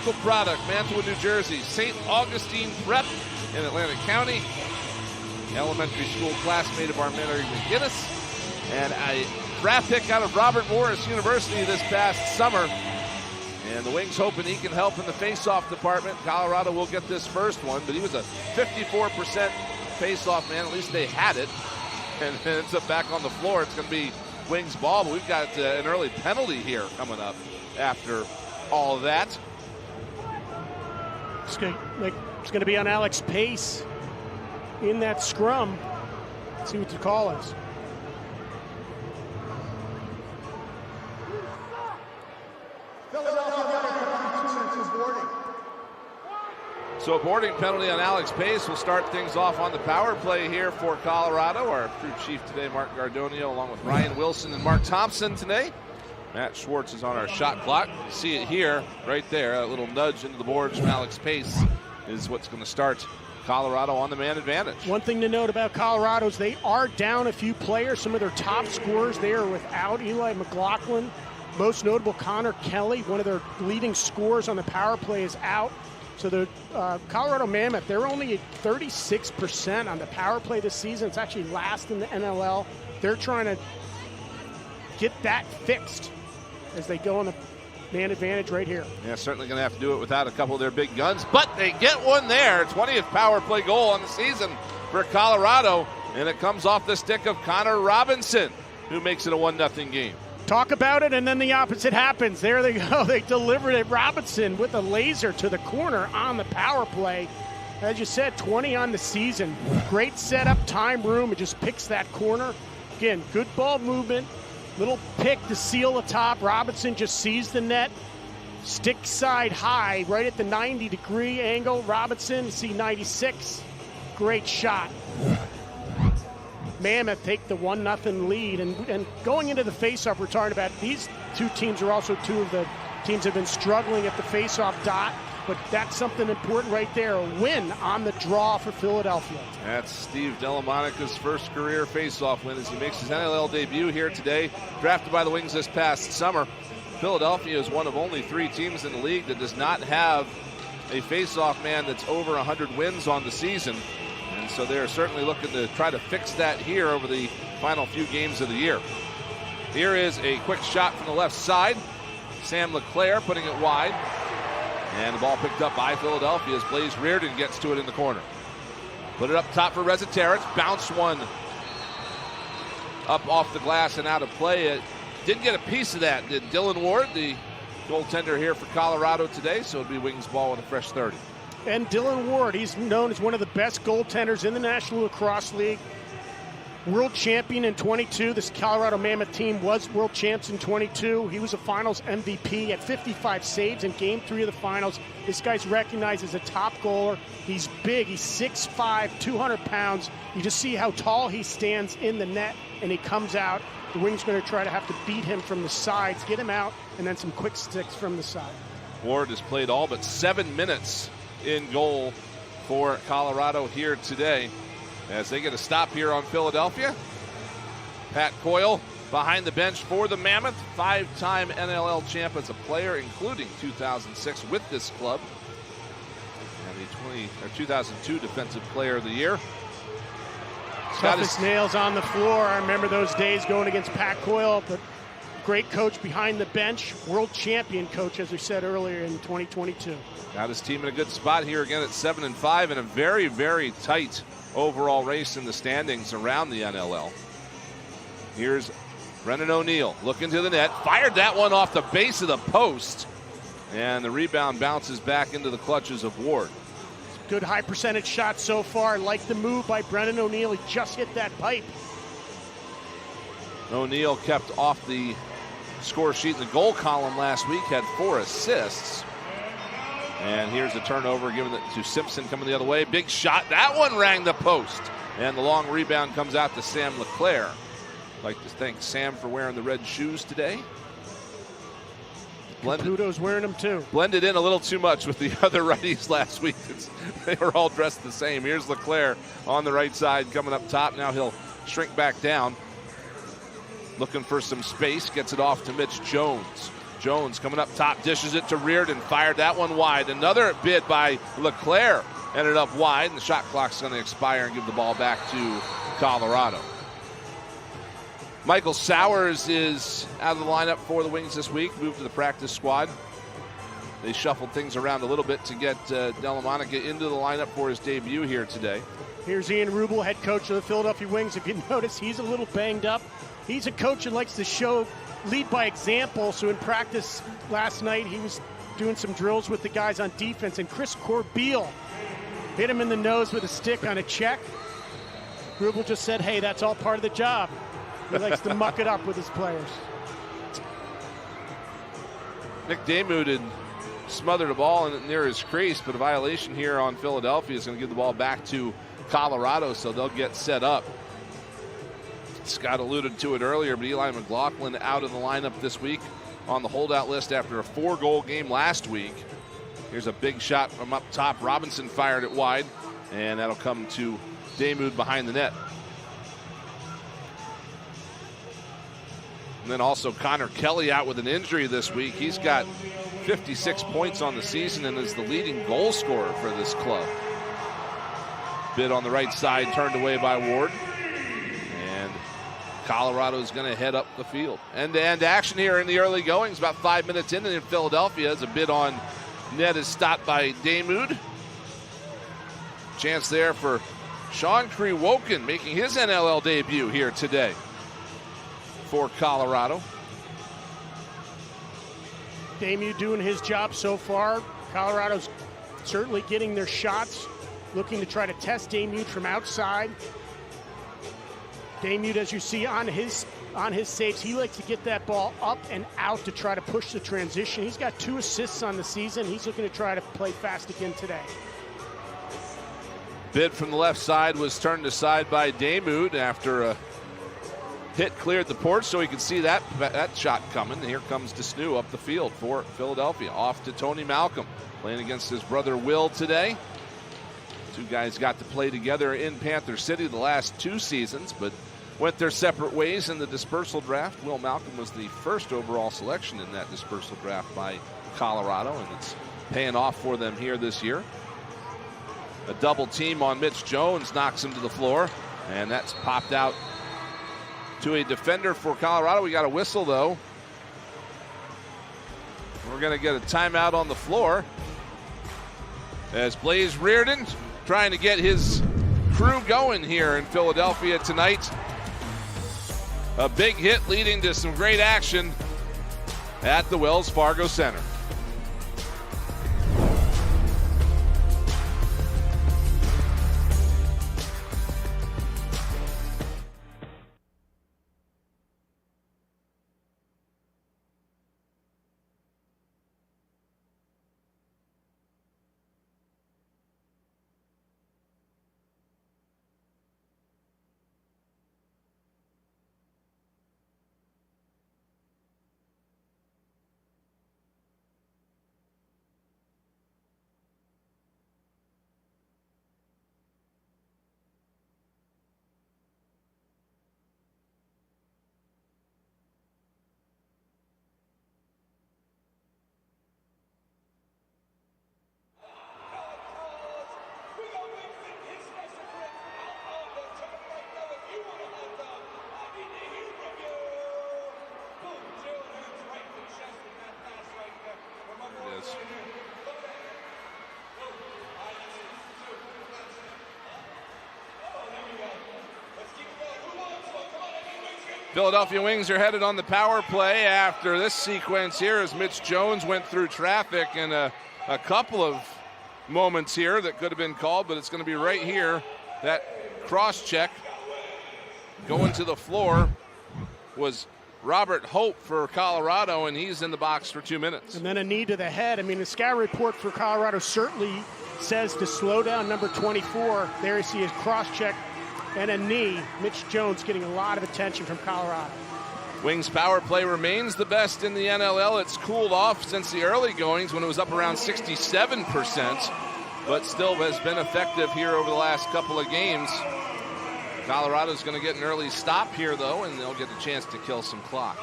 Typical product, Mantua, New Jersey. St. Augustine Prep in Atlantic County. Elementary school classmate of our Mary McGinnis. And a draft pick out of Robert Morris University this past summer. And the Wings hoping he can help in the face-off department. Colorado will get this first one, but he was a 54% face-off man. At least they had it. And it ends up back on the floor. It's going to be Wings ball, but we've got an early penalty here coming up after all of that. It's going to be on Alex Pace in that scrum. Let's see what the call is. So a boarding penalty on Alex Pace will start things off on the power play here for Colorado. Our crew chief today, Mark Gardonio, along with Ryan Wilson and Mark Thompson today. Matt Schwartz is on our shot clock. You see it here, right there. A little nudge into the boards from Alex Pace is what's going to start Colorado on the man advantage. One thing to note about Colorado is they are down a few players. Some of their top scorers, they are without Eli McLaughlin. Most notable, Connor Kelly, one of their leading scorers on the power play, is out. So the Colorado Mammoth, they're only at 36% on the power play this season. It's actually last in the NLL. They're trying to get that fixed as they go on the man advantage right here. Yeah, certainly going to have to do it without a couple of their big guns, but they get one there. 20th power play goal on the season for Colorado, and it comes off the stick of Connor Robinson, who makes it a 1-0 game. Talk about it, and then the opposite happens. There they go. They delivered it. Robinson with a laser to the corner on the power play. As you said, 20 on the season. Great setup, time, room. It just picks that corner. Again, good ball movement. Little pick to seal the top. Robinson just sees the net. Stick side high, right at the 90-degree angle. Robinson, you see 96. Great shot. Mammoth take the 1-0 lead. And going into the faceoff, we're talking about these two teams are also two of the teams that have been struggling at the faceoff dot. But that's something important right there. A win on the draw for Philadelphia. That's Steve Delamonica's first career faceoff win as he makes his NLL debut here today. Drafted by the Wings this past summer. Philadelphia is one of only 3 teams in the league that does not have a faceoff man that's over 100 wins on the season. And so they're certainly looking to try to fix that here over the final few games of the year. Here is a quick shot from the left side. Sam LeClaire putting it wide. And the ball picked up by Philadelphia as Blaze Reardon gets to it in the corner. Put it up top for Rezaterich. Bounce one up off the glass and out of play. It didn't get a piece of that, did Dylan Ward, the goaltender here for Colorado today. So it'll be Wings ball with a fresh 30. And Dylan Ward, he's known as one of the best goaltenders in the National Lacrosse League. World champion in 22. This Colorado Mammoth team was world champs in 22. He was a finals MVP at 55 saves in game 3 of the finals. This guy's recognized as a top goaler. He's big. He's 6'5", 200 pounds. You just see how tall he stands in the net, and he comes out. The Wings going to try to have to beat him from the sides, get him out, and then some quick sticks from the side. Ward has played all but 7 minutes in goal for Colorado here today as they get a stop here on Philadelphia. Pat Coyle behind the bench for the Mammoth, 5-time NLL champ as a player, including 2006 with this club, and the 2002 Defensive Player of the Year. Toughest nails on the floor. I remember those days going against Pat Coyle, but great coach behind the bench, world champion coach, as we said earlier, in 2022. Got his team in a good spot here again at 7-5 in a very, very tight overall race in the standings around the NLL. Here's Brennan O'Neill looking to the net, fired that one off the base of the post, and the rebound bounces back into the clutches of Ward. Good high percentage shot so far. Like the move by Brennan O'Neill. He just hit that pipe. O'Neill kept off the score sheet in the goal column last week, had 4 assists. And here's the turnover, giving it to Simpson coming the other way. Big shot. That one rang the post. And the long rebound comes out to Sam LeClaire. I'd like to thank Sam for wearing the red shoes today. Caputo's wearing them too. Blended in a little too much with the other righties last week. They were all dressed the same. Here's LeClaire on the right side coming up top. Now he'll shrink back down. Looking for some space. Gets it off to Mitch Jones. Jones coming up top, dishes it to Reardon, fired that one wide. Another bid by LeClaire ended up wide, and the shot clock's going to expire and give the ball back to Colorado. Michael Sowers is out of the lineup for the Wings this week, moved to the practice squad. They shuffled things around a little bit to get Delamonica into the lineup for his debut here today. Here's Ian Rubel, head coach of the Philadelphia Wings. If you notice, he's a little banged up. He's a coach that likes to lead by example. So in practice last night, he was doing some drills with the guys on defense, and Chris Corbeil hit him in the nose with a stick on a check. Rubel just said, hey, that's all part of the job. He likes to muck it up with his players. Nick Damoud had smothered a ball near his crease, but a violation here on Philadelphia is going to give the ball back to Colorado, so they'll get set up. Scott alluded to it earlier, but Eli McLaughlin out of the lineup this week on the holdout list after a 4-goal game last week. Here's a big shot from up top. Robinson fired it wide, and that'll come to Damoud behind the net. And then also Connor Kelly out with an injury this week. He's got 56 points on the season and is the leading goal scorer for this club. Bid on the right side, turned away by Ward. And Colorado's going to head up the field. End-to-end action here in the early goings, about 5 minutes in, and in Philadelphia as a bid on net is stopped by Damoud. Chance there for Sean Krewokin making his NLL debut here today for Colorado. Damoud doing his job so far. Colorado's certainly getting their shots, looking to try to test Damoud from outside. Damoud, as you see on his saves, he likes to get that ball up and out to try to push the transition. He's got 2 assists on the season. He's looking to try to play fast again today. Bid from the left side was turned aside by Damoud after a hit cleared the porch, so he could see that shot coming. And here comes Desnew up the field for Philadelphia. Off to Tony Malcolm, playing against his brother Will today. 2 guys got to play together in Panther City the last 2 seasons, but went their separate ways in the dispersal draft. Will Malcolm was the first overall selection in that dispersal draft by Colorado, and it's paying off for them here this year. A double team on Mitch Jones knocks him to the floor, and that's popped out to a defender for Colorado. We got a whistle, though. We're going to get a timeout on the floor as Blaze Reardon trying to get his crew going here in Philadelphia tonight. A big hit leading to some great action at the Wells Fargo Center. Philadelphia Wings are headed on the power play after this sequence here as Mitch Jones went through traffic, and a couple of moments here that could have been called, but it's going to be right here. That cross check going to the floor was Robert Hope for Colorado, and he's in the box for 2 minutes. And then a knee to the head. I mean, the scout report for Colorado certainly says to slow down number 24. There you see his cross check and a knee. Mitch Jones getting a lot of attention from Colorado. Wings power play remains the best in the NLL. It's cooled off since the early goings when it was up around 67%, but still has been effective here over the last couple of games. Colorado's going to get an early stop here, though, and they'll get a chance to kill some clock.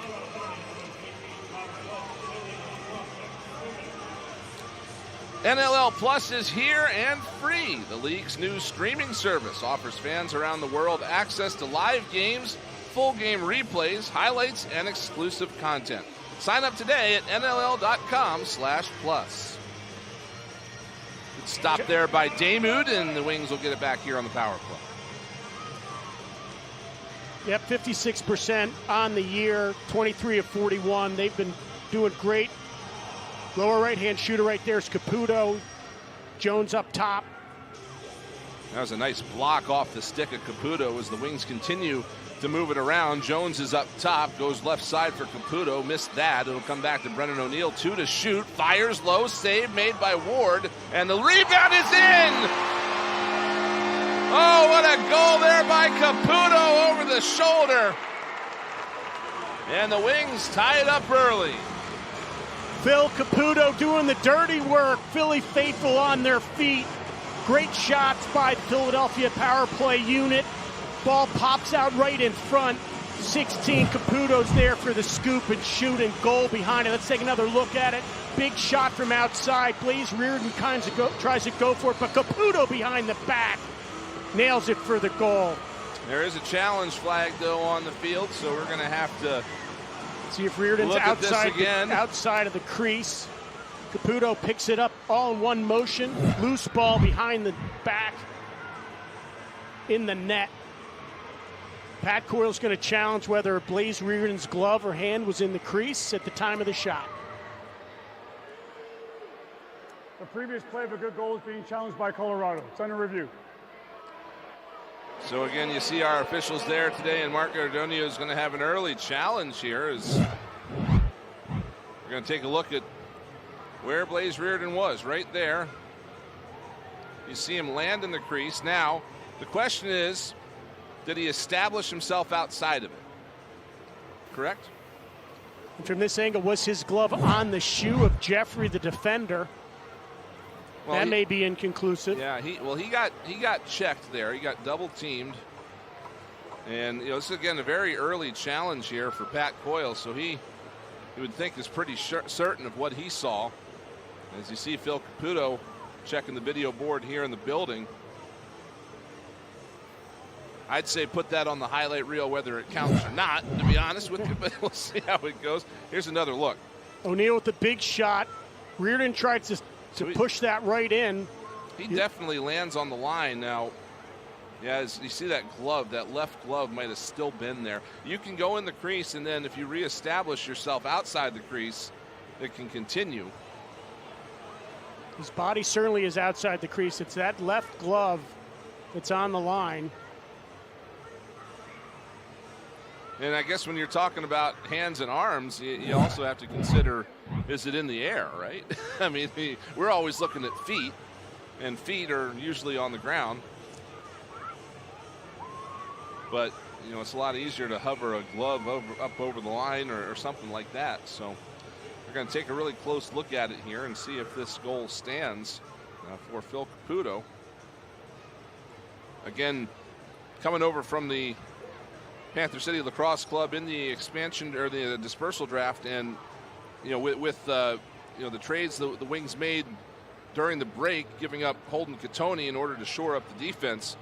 NLL Plus is here and free. The league's new streaming service offers fans around the world access to live games, full game replays, highlights, and exclusive content. Sign up today at NLL.com/plus. Stop there by Damoud, and the Wings will get it back here on the power play. Yep, 56% on the year, 23 of 41. They've been doing great. Lower right-hand shooter right there is Caputo. Jones up top. That was a nice block off the stick of Caputo as the Wings continue to move it around. Jones is up top, goes left side for Caputo, missed that. It'll come back to Brennan O'Neill, 2 to shoot, fires low, save made by Ward, and the rebound is in! Oh, what a goal there by Caputo over the shoulder. And the Wings tie it up early. Phil Caputo doing the dirty work. Philly faithful on their feet. Great shots by Philadelphia power play unit. Ball pops out right in front. 16, Caputo's there for the scoop and shoot and goal behind it. Let's take another look at it. Big shot from outside. Blaze Reardon tries to go for it, but Caputo behind the back nails it for the goal. There is a challenge flag, though, on the field, so we're going to have to see if Reardon's outside of the crease. Caputo picks it up all in one motion. Loose ball behind the back in the net. Pat Coyle's going to challenge whether Blaze Reardon's glove or hand was in the crease at the time of the shot. The previous play of a good goal is being challenged by Colorado. It's under review. So again, you see our officials there today, and Mark Ardonio is going to have an early challenge here. We're going to take a look at where Blaze Reardon was, right there. You see him land in the crease. Now, the question is, did he establish himself outside of it? Correct? And from this angle, was his glove on the shoe of Jeffrey, the defender? Well, that may be inconclusive. Yeah, he got checked there. He got double teamed. And this is again a very early challenge here for Pat Coyle, so he would think is pretty certain of what he saw. As you see Phil Caputo checking the video board here in the building. I'd say put that on the highlight reel whether it counts or not, to be honest with you, but we'll see how it goes. Here's another look. O'Neill with the big shot. Reardon tried to push that right in. He definitely lands on the line now. Yeah, as you see that glove, that left glove might have still been there. You can go in the crease, and then if you reestablish yourself outside the crease, it can continue. His body certainly is outside the crease. It's that left glove that's on the line. And I guess when you're talking about hands and arms, you also have to consider, is it in the air, right? I mean, we're always looking at feet, and feet are usually on the ground. But, it's a lot easier to hover a glove up over the line or something like that. So we're going to take a really close look at it here and see if this goal stands for Phil Caputo. Again, coming over from the Panther City Lacrosse Club in the expansion or the dispersal draft, and with the trades the Wings made during the break, giving up Holden Catoni in order to shore up the defense,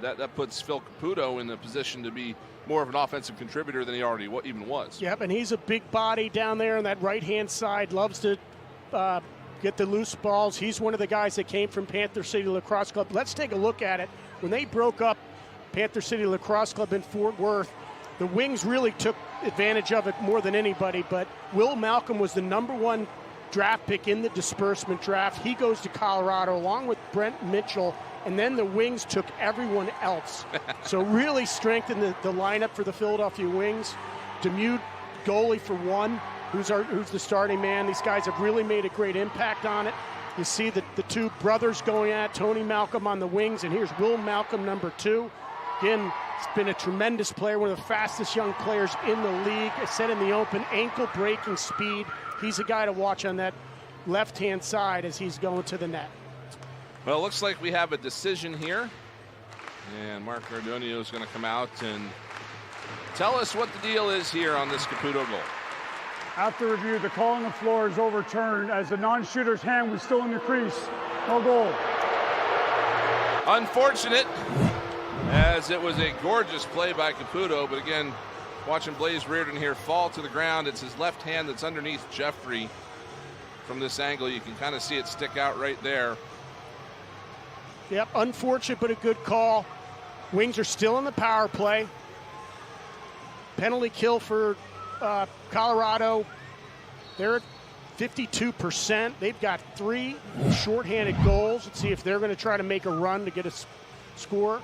that puts Phil Caputo in a position to be more of an offensive contributor than he already even was. Yep, and he's a big body down there on that right-hand side, loves to get the loose balls. He's one of the guys that came from Panther City Lacrosse Club. Let's take a look at it. When they broke up Panther City Lacrosse Club in Fort Worth, the Wings really took advantage of it more than anybody, but Will Malcolm was the #1 draft pick in the disbursement draft. He goes to Colorado along with Brent Mitchell, and then the Wings took everyone else. So really strengthened the lineup for the Philadelphia Wings. Damoud, goalie for one, who's the starting man. These guys have really made a great impact on it. You see the two brothers going at Tony Malcolm on the wings, and here's Will Malcolm, #2. Again, he's been a tremendous player, one of the fastest young players in the league. I said in the open, ankle-breaking speed. He's a guy to watch on that left-hand side as he's going to the net. Well, it looks like we have a decision here. And Mark Ardonio is going to come out and tell us what the deal is here on this Caputo goal. After review, the call on the floor is overturned as the non-shooter's hand was still in the crease. No goal. Unfortunate, as it was a gorgeous play by Caputo, but again, watching Blaze Reardon here fall to the ground. It's his left hand that's underneath Jeffrey. From this angle, you can kind of see it stick out right there. Yep, unfortunate, but a good call. Wings are still in the power play. Penalty kill for Colorado. They're at 52%. They've got 3 shorthanded goals. Let's see if they're going to try to make a run to get a score.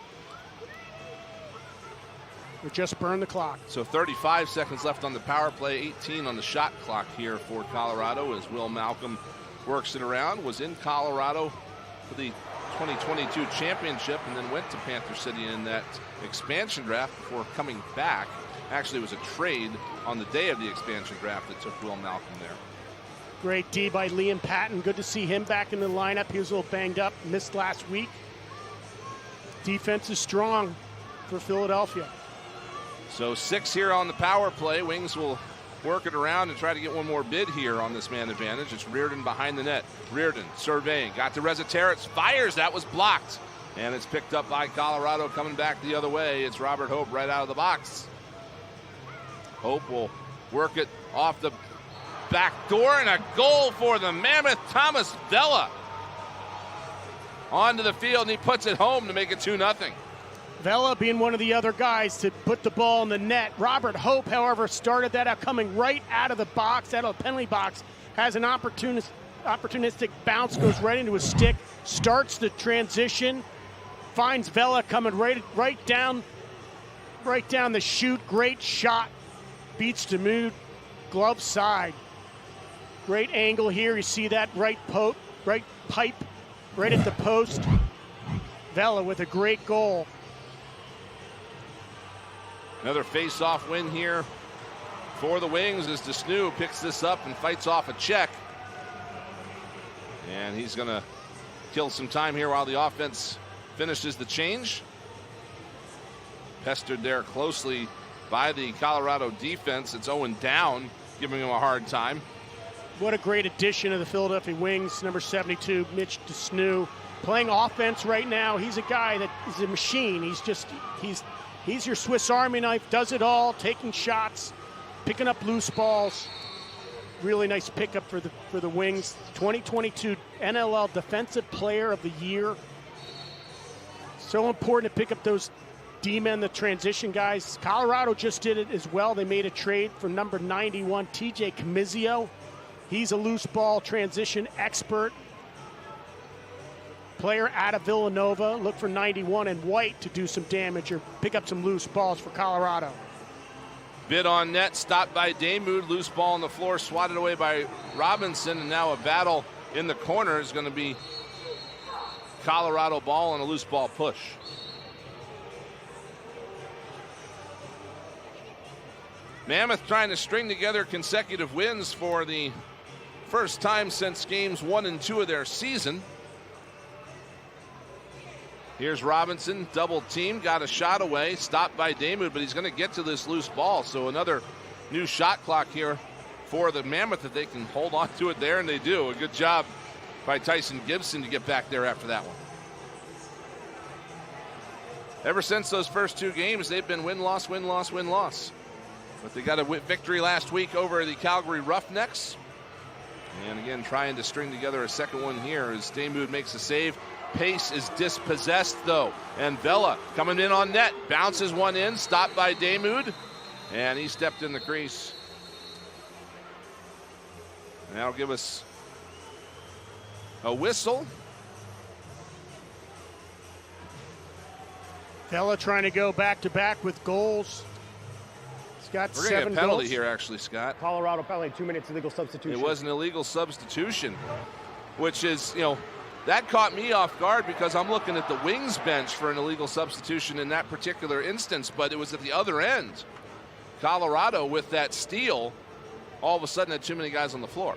Or just burn the clock. So 35 seconds left on the power play, 18 on the shot clock here for Colorado as Will Malcolm works it around. Was in Colorado for the 2022 championship and then went to Panther City in that expansion draft before coming back. Actually, it was a trade on the day of the expansion draft that took Will Malcolm there. Great D by Liam Patton. Good to see him back in the lineup. He was a little banged up, missed last week. Defense is strong for Philadelphia. So 6 here on the power play. Wings will work it around and try to get one more bid here on this man advantage. It's Reardon behind the net. Reardon surveying, got to Rezateritz, fires, that was blocked. And it's picked up by Colorado coming back the other way. It's Robert Hope right out of the box. Hope will work it off the back door, and a goal for the Mammoth. Thomas Vella onto the field, and he puts it home to make it 2-0. Vella being one of the other guys to put the ball in the net. Robert Hope, however, started that out coming right out of the box, out of the penalty box, has an opportunistic bounce, goes right into his stick, starts the transition, finds Vella coming right down the chute. Great shot, beats Damoud, glove side. Great angle here. You see that right pipe, right at the post. Vella with a great goal. Another face-off win here for the Wings as Desnew picks this up and fights off a check. And he's going to kill some time here while the offense finishes the change. Pestered there closely by the Colorado defense. It's Owen Down giving him a hard time. What a great addition of the Philadelphia Wings, number 72, Mitch Desnew. Playing offense right now. He's a guy that is a machine. He's your Swiss Army knife, does it all, taking shots, picking up loose balls. Really nice pickup for the Wings. 2022 NLL Defensive Player of the Year. So important to pick up those D-men, the transition guys. Colorado just did it as well. They made a trade for number 91, TJ Camizio. He's a loose ball transition expert. Player out of Villanova. Look for 91 and White to do some damage or pick up some loose balls for Colorado. Bid on net, stopped by Damoud. Loose ball on the floor, swatted away by Robinson. And now a battle in the corner is going to be Colorado ball and a loose ball push. Mammoth trying to string together consecutive wins for the first time since games 1 and 2 of their season. Here's Robinson, double team, got a shot away, stopped by Damoud, but he's going to get to this loose ball. So another new shot clock here for the Mammoth if they can hold on to it there, and they do. A good job by Tyson Gibson to get back there after that one. Ever since those first 2 games, they've been win-loss, win-loss, win-loss. But they got a victory last week over the Calgary Roughnecks. And again, trying to string together a second one here as Damoud makes a save. Pace is dispossessed, though. And Vella coming in on net. Bounces one in, stopped by Damoud. And he stepped in the crease. And that'll give us a whistle. Vella trying to go back-to-back with goals. He's got 7 goals. We're going to get a penalty here, actually, Scott. Colorado penalty, 2 minutes illegal substitution. It was an illegal substitution, which is, that caught me off guard because I'm looking at the Wings bench for an illegal substitution in that particular instance, but it was at the other end. Colorado, with that steal, all of a sudden had too many guys on the floor.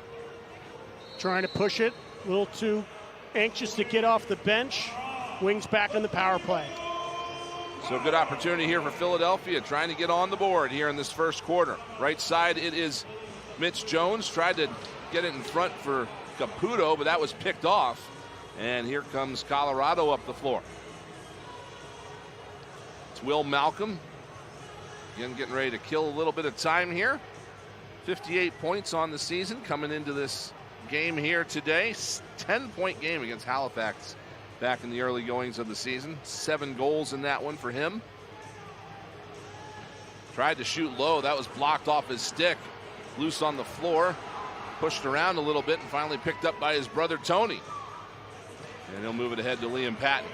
Trying to push it, a little too anxious to get off the bench. Wings back on the power play. So good opportunity here for Philadelphia, trying to get on the board here in this first quarter. Right side, it is Mitch Jones tried to get it in front for Caputo, but that was picked off. And here comes Colorado up the floor. It's Will Malcolm. Again, getting ready to kill a little bit of time here. 58 points on the season coming into this game here today. 10-point game against Halifax back in the early goings of the season. 7 goals in that one for him. Tried to shoot low. That was blocked off his stick. Loose on the floor. Pushed around a little bit and finally picked up by his brother Tony. And he'll move it ahead to Liam Patton.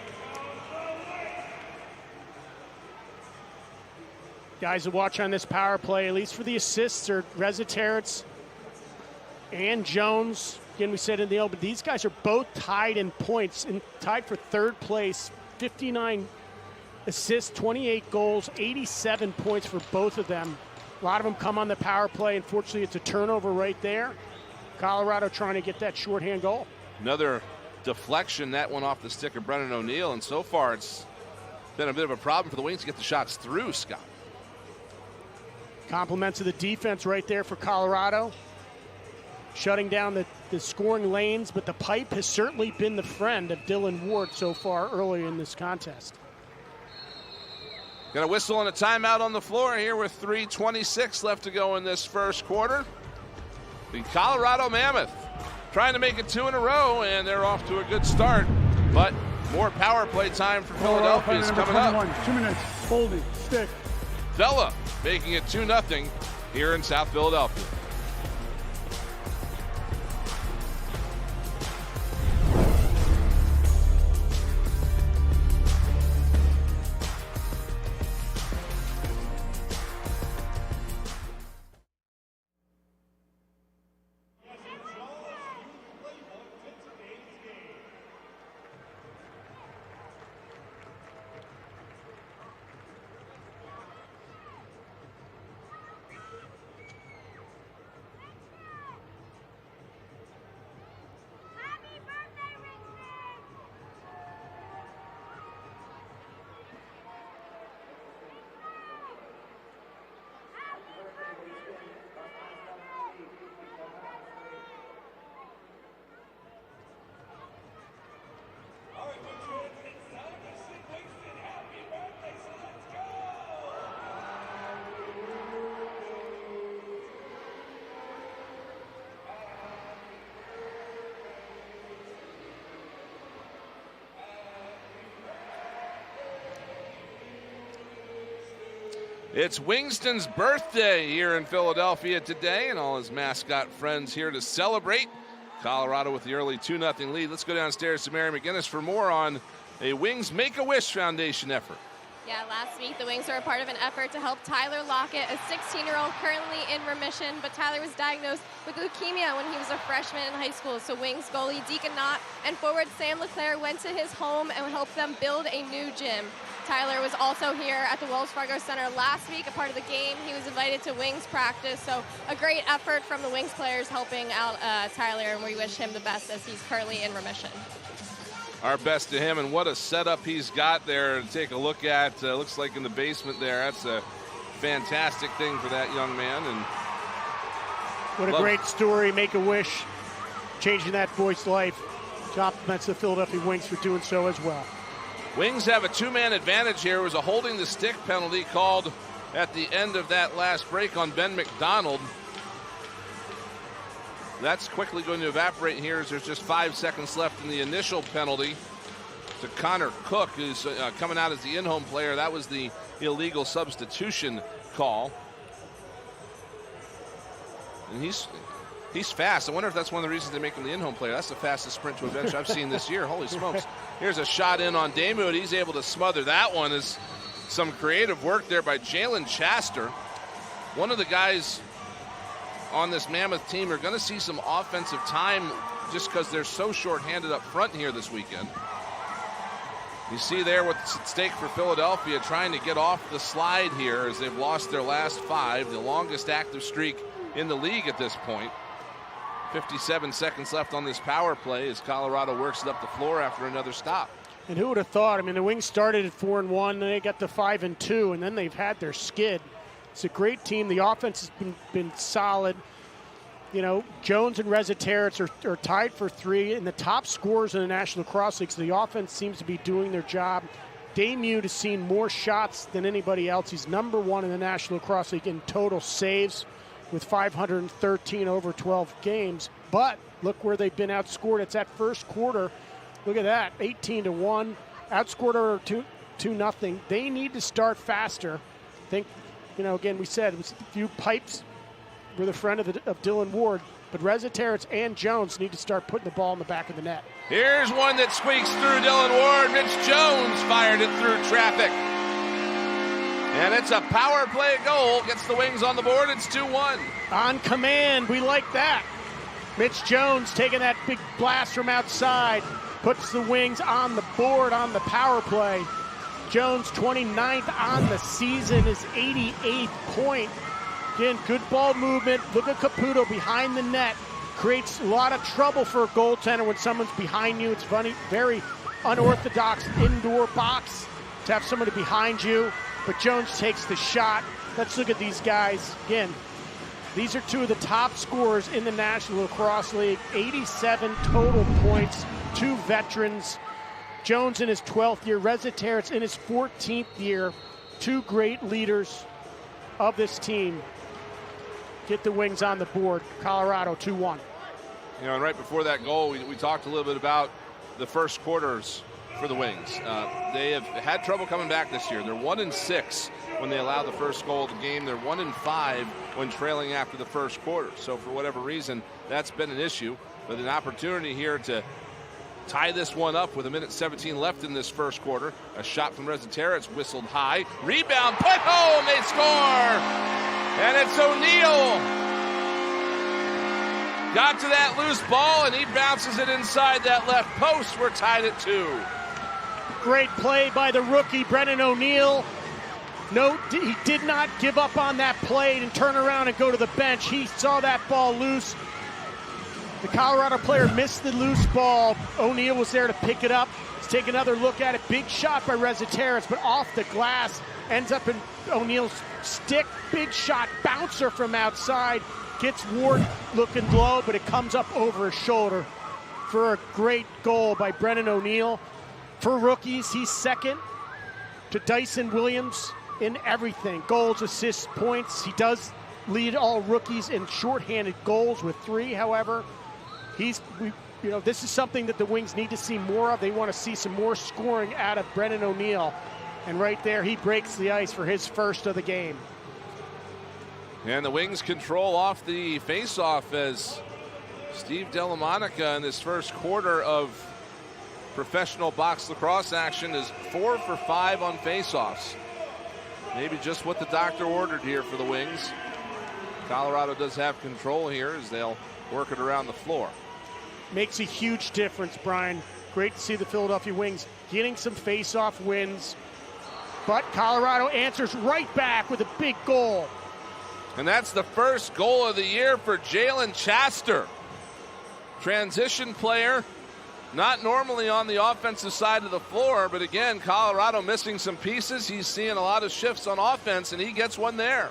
Guys to watch on this power play, at least for the assists, are Reza Terrence and Jones. Again, we said in the open, these guys are both tied in points and tied for third place. 59 assists, 28 goals, 87 points for both of them. A lot of them come on the power play. Unfortunately, it's a turnover right there. Colorado trying to get that shorthand goal. Another deflection, that one off the stick of Brennan O'Neill, and so far it's been a bit of a problem for the Wings to get the shots through, Scott. Compliments of the defense right there for Colorado. Shutting down the scoring lanes, but the pipe has certainly been the friend of Dylan Ward so far early in this contest. Got a whistle and a timeout on the floor here with 3:26 left to go in this first quarter. The Colorado Mammoth trying to make it 2 in a row, and they're off to a good start. But more power play time for Philadelphia is coming up. 2 minutes, holding, stick. Vela making it 2-0 here in South Philadelphia. It's Wingston's birthday here in Philadelphia today, and all his mascot friends here to celebrate. Colorado with the early 2-0 lead. Let's go downstairs to Mary McGinnis for more on a Wings Make-A-Wish Foundation effort. Yeah, last week the Wings were a part of an effort to help Tyler Lockett, a 16-year-old currently in remission, but Tyler was diagnosed with leukemia when he was a freshman in high school. So Wings goalie Deacon Knott and forward Sam LeClaire went to his home and helped them build a new gym. Tyler was also here at the Wells Fargo Center last week, a part of the game. He was invited to Wings practice, so a great effort from the Wings players helping out Tyler, and we wish him the best as he's currently in remission. Our best to him, and what a setup he's got there to take a look at. Looks like in the basement there. That's a fantastic thing for that young man. And what a great story, Make-A-Wish, changing that boy's life. Compliments the Philadelphia Wings for doing so as well. Wings have a 2-man advantage here. It was a holding the stick penalty called at the end of that last break on Ben McDonald. That's quickly going to evaporate here as there's just 5 seconds left in the initial penalty to Connor Cook, who's coming out as the in-home player. That was the illegal substitution call. And he's fast. I wonder if that's one of the reasons they make him the in-home player. That's the fastest sprint to a bench I've seen this year. Holy smokes. Here's a shot in on Damoud. He's able to smother that one. Is some creative work there by Jalen Chaster. One of the guys on this Mammoth team are going to see some offensive time just because they're so short-handed up front here this weekend. You see there what's at stake for Philadelphia, trying to get off the slide here as they've lost their last 5, the longest active streak in the league at this point. 57 seconds left on this power play as Colorado works it up the floor after another stop. And who would have thought? I mean, the Wings started at 4-1, then they got to 5-2, and then they've had their skid. It's a great team. The offense has been solid. Jones and Rezzaterrits are tied for 3, and the top scorers in the National Lacrosse League. So the offense seems to be doing their job. Daymute has seen more shots than anybody else. He's number 1 in the National Lacrosse League in total saves with 513 over 12 games. But look where they've been outscored. It's that first quarter. Look at that, 18-1. Outscored over 2-0. They need to start faster. I think, again, we said it was a few pipes were the friend of Dylan Ward, but Rezzaterrits and Jones need to start putting the ball in the back of the net. Here's one that squeaks through Dylan Ward. Mitch Jones fired it through traffic. And it's a power play goal. Gets the Wings on the board. It's 2-1. On command. We like that. Mitch Jones taking that big blast from outside. Puts the Wings on the board on the power play. Jones, 29th on the season, his 88th point. Again, good ball movement. Look at Caputo behind the net. Creates a lot of trouble for a goaltender when someone's behind you. It's funny, very unorthodox indoor box to have somebody behind you. But Jones takes the shot. Let's look at these guys. Again, these are 2 of the top scorers in the National Lacrosse League. 87 total points, 2 veterans. Jones in his 12th year, Rezzaterrits in his 14th year. 2 great leaders of this team. Get the Wings on the board. Colorado 2-1. And right before that goal, we talked a little bit about the first quarters for the Wings. They have had trouble coming back this year. They're 1-6 when they allow the first goal of the game. They're 1-5 when trailing after the first quarter. So for whatever reason, that's been an issue. But an opportunity here to tie this one up with 1:17 left in this first quarter. A shot from Rezzaterrits whistled high. Rebound, put home, they score! And it's O'Neill. Got to that loose ball, and he bounces it inside that left post. We're tied at 2. Great play by the rookie, Brennan O'Neill. No, he did not give up on that play and turn around and go to the bench. He saw that ball loose. The Colorado player missed the loose ball. O'Neill was there to pick it up. Let's take another look at it. Big shot by Rezzaterrits, but off the glass. Ends up in O'Neill's stick. Big shot, bouncer from outside. Gets Ward looking low, but it comes up over his shoulder for a great goal by Brennan O'Neill. For rookies, he's second to Dyson Williams in everything. Goals, assists, points. He does lead all rookies in shorthanded goals with 3, however. This is something that the Wings need to see more of. They want to see some more scoring out of Brennan O'Neill. And right there, he breaks the ice for his first of the game. And the Wings control off the faceoff as Steve Delamonica in this first quarter of professional box lacrosse action is 4 for 5 on faceoffs. Maybe just what the doctor ordered here for the Wings. Colorado does have control here as they'll work it around the floor. Makes a huge difference, Brian. Great to see the Philadelphia Wings getting some faceoff wins. But Colorado answers right back with a big goal. And that's the first goal of the year for Jalen Chaster. Transition player, not normally on the offensive side of the floor, but again, Colorado missing some pieces. He's seeing a lot of shifts on offense, and he gets one there.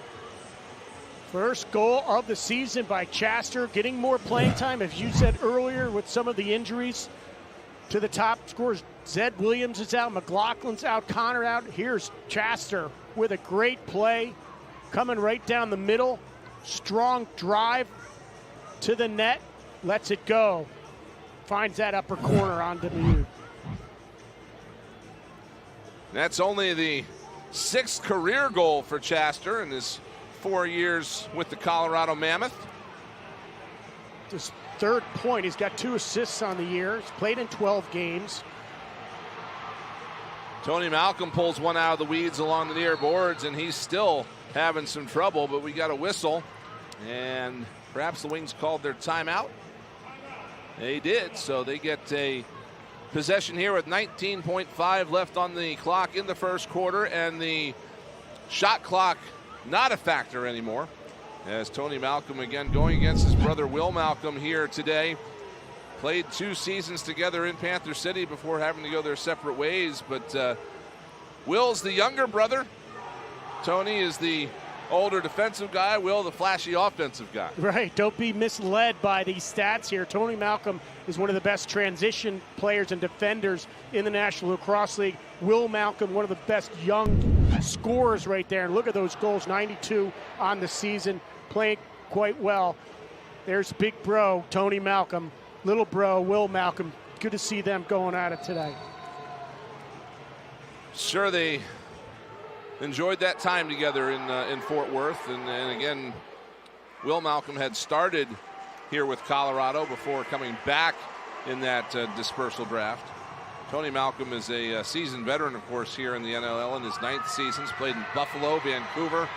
First goal of the season by Chaster, getting more playing time, as you said earlier, with some of the injuries to the top scorers. Zed Williams is out, McLaughlin's out, Connor out. Here's Chaster with a great play, coming right down the middle. Strong drive to the net, lets it go. Finds that upper corner on Daymute. That's only the 6th career goal for Chaster in his 4 years with the Colorado Mammoth. His 3rd point. He's got 2 assists on the year. He's played in 12 games. Tony Malcolm pulls one out of the weeds along the near boards, and he's still having some trouble, but we got a whistle, and perhaps the Wings called their timeout. They did, so they get a possession here with 19.5 left on the clock in the first quarter, and the shot clock not a factor anymore, as Tony Malcolm again going against his brother Will Malcolm here today. Played 2 seasons together in Panther City before having to go their separate ways, but Will's the younger brother. Tony is the older defensive guy, Will the flashy offensive guy. Right, don't be misled by these stats here. Tony Malcolm is one of the best transition players and defenders in the National Lacrosse League. Will Malcolm, one of the best young scorers right there. And look at those goals, 92 on the season, playing quite well. There's big bro, Tony Malcolm, little bro, Will Malcolm. Good to see them going at it today. Sure, they enjoyed that time together in Fort Worth, and again, Will Malcolm had started here with Colorado before coming back in that dispersal draft. Tony Malcolm is a seasoned veteran, of course, here in the NLL in his 9th season. He's played in Buffalo, Vancouver,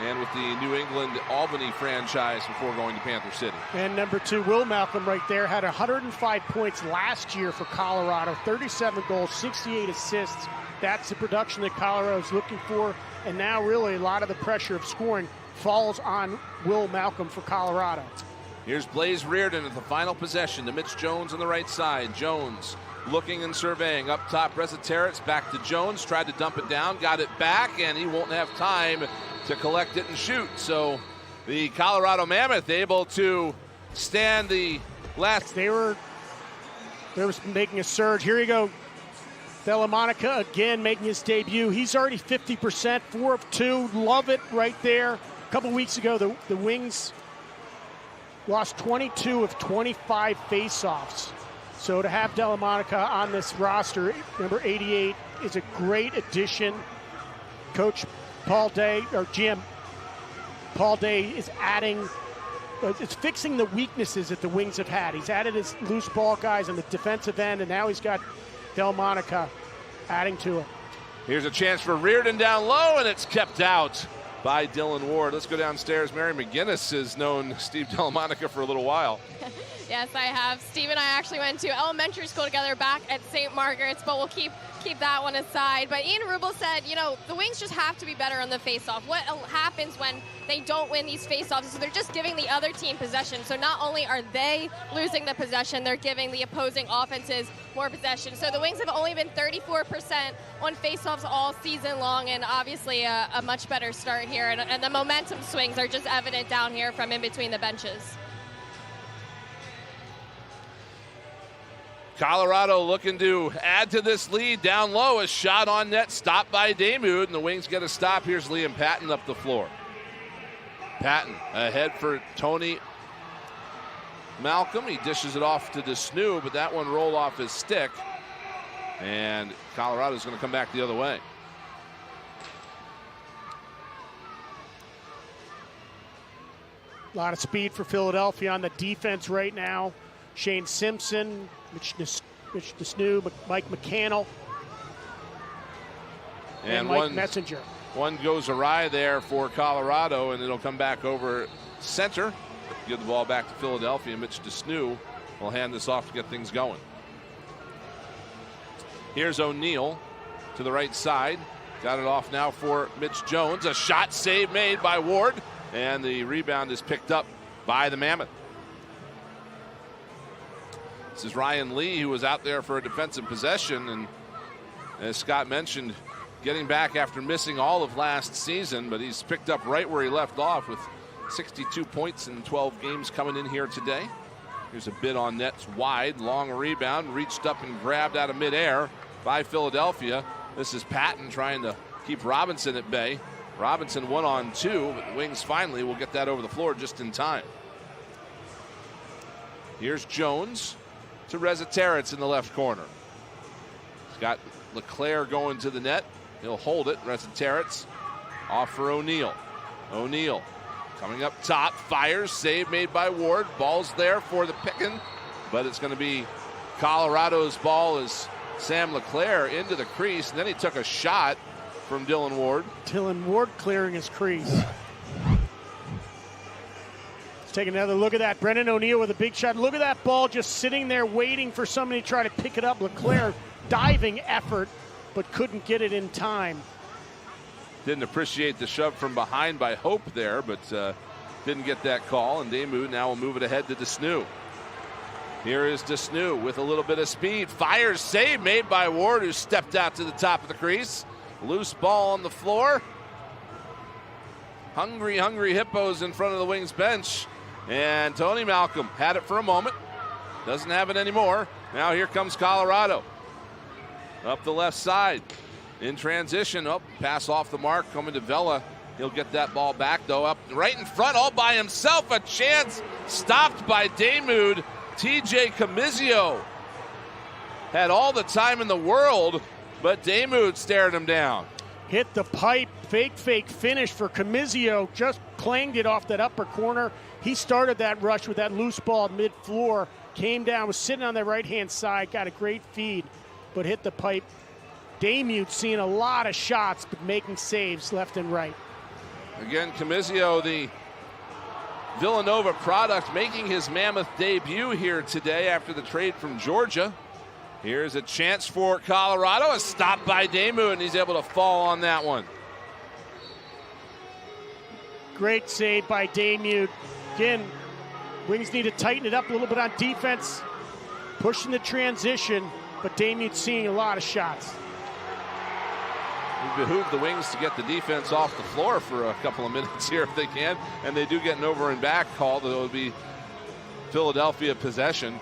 and with the New England Albany franchise before going to Panther City. And number 2, Will Malcolm right there, had 105 points last year for Colorado, 37 goals, 68 assists. That's the production that Colorado is looking for. And now really a lot of the pressure of scoring falls on Will Malcolm for Colorado. Here's Blaze Reardon at the final possession to Mitch Jones on the right side. Jones looking and surveying. Up top, Resetarits back to Jones. Tried to dump it down, got it back, and he won't have time to collect it and shoot. So the Colorado Mammoth able to stand the last. They were making a surge. Here you go. Delamonica again making his debut. He's already 50%, 4 of 2. Love it right there. A couple weeks ago, the Wings lost 22 of 25 faceoffs. So to have Delamonica on this roster, number 88, is a great addition. Coach Paul Day, or GM Paul Day, is adding, it's fixing the weaknesses that the Wings have had. He's added his loose ball guys on the defensive end, and now he's got Delamonica adding to it. Here's a chance for Reardon down low, and it's kept out by Dylan Ward. Let's go downstairs. Mary McGinnis has known Steve Delamonica for a little while. Yes, I have. Steve and I actually went to elementary school together back at St. Margaret's, but we'll keep that one aside. But Ian Rubel said, you know, the Wings just have to be better on the faceoff. What happens when they don't win these faceoffs is they're just giving the other team possession. So not only are they losing the possession, they're giving the opposing offenses more possession. So the Wings have only been 34% on faceoffs all season long, and obviously a much better start here. And the momentum swings are just evident down here from in between the benches. Colorado looking to add to this lead down low. A shot on net, stopped by Damoud, and the Wings get a stop. Here's Liam Patton up the floor. Patton ahead for Tony Malcolm. He dishes it off to Desnew, but that one rolled off his stick. And Colorado's going to come back the other way. A lot of speed for Philadelphia on the defense right now. Shane Simpson, Mitch Desnew, Mike McCannell, and Mike Messenger. One goes awry there for Colorado, and it'll come back over center. Give the ball back to Philadelphia. Mitch Desnew will hand this off to get things going. Here's O'Neill to the right side. Got it off now for Mitch Jones. A shot save made by Ward, and the rebound is picked up by the Mammoth. This is Ryan Lee, who was out there for a defensive possession, and as Scott mentioned, getting back after missing all of last season, but he's picked up right where he left off with 62 points in 12 games coming in here today. Here's a bid on nets wide, long rebound, reached up and grabbed out of midair by Philadelphia. This is Patton trying to keep Robinson at bay. Robinson 1-on-2, but the Wings finally will get that over the floor just in time. Here's Jones to Resetarits in the left corner. He's got LeClaire going to the net. He'll hold it. Resetarits off for O'Neill. O'Neill coming up top, fires, save made by Ward. Ball's there for the picking, but it's going to be Colorado's ball as Sam LeClaire into the crease, and then he took a shot from Dylan Ward. Dylan Ward clearing his crease. Let's take another look at that. Brendan O'Neill with a big shot. Look at that ball just sitting there waiting for somebody to try to pick it up. LeClaire diving effort, but couldn't get it in time. Didn't appreciate the shove from behind by Hope there, but didn't get that call. And Damu now will move it ahead to Desnew. Here is Desnew with a little bit of speed. Fires, save made by Ward, who stepped out to the top of the crease. Loose ball on the floor. hungry hippos in front of the Wings bench. And Tony Malcolm had it for a moment. Doesn't have it anymore. Now here comes Colorado. Up the left side. In transition. Oh, pass off the mark. Coming to Vela. He'll get that ball back, though. Up right in front all by himself. A chance stopped by Damoud. TJ Camizio had all the time in the world, but Damoud stared him down. Hit the pipe. Fake finish for Camizio. Just clanged it off that upper corner. He started that rush with that loose ball mid-floor. Came down, was sitting on the right-hand side. Got a great feed, but hit the pipe. Damoud seeing a lot of shots, but making saves left and right. Again, Camizio, the Villanova product, making his Mammoth debut here today after the trade from Georgia. Here's a chance for Colorado. A stop by Damoud, and he's able to fall on that one. Great save by Damoud. Again, Wings need to tighten it up a little bit on defense. Pushing the transition, but Damoud seeing a lot of shots. It behooved the Wings to get the defense off the floor for a couple of minutes here if they can, and they do get an over and back call. That will be Philadelphia possession.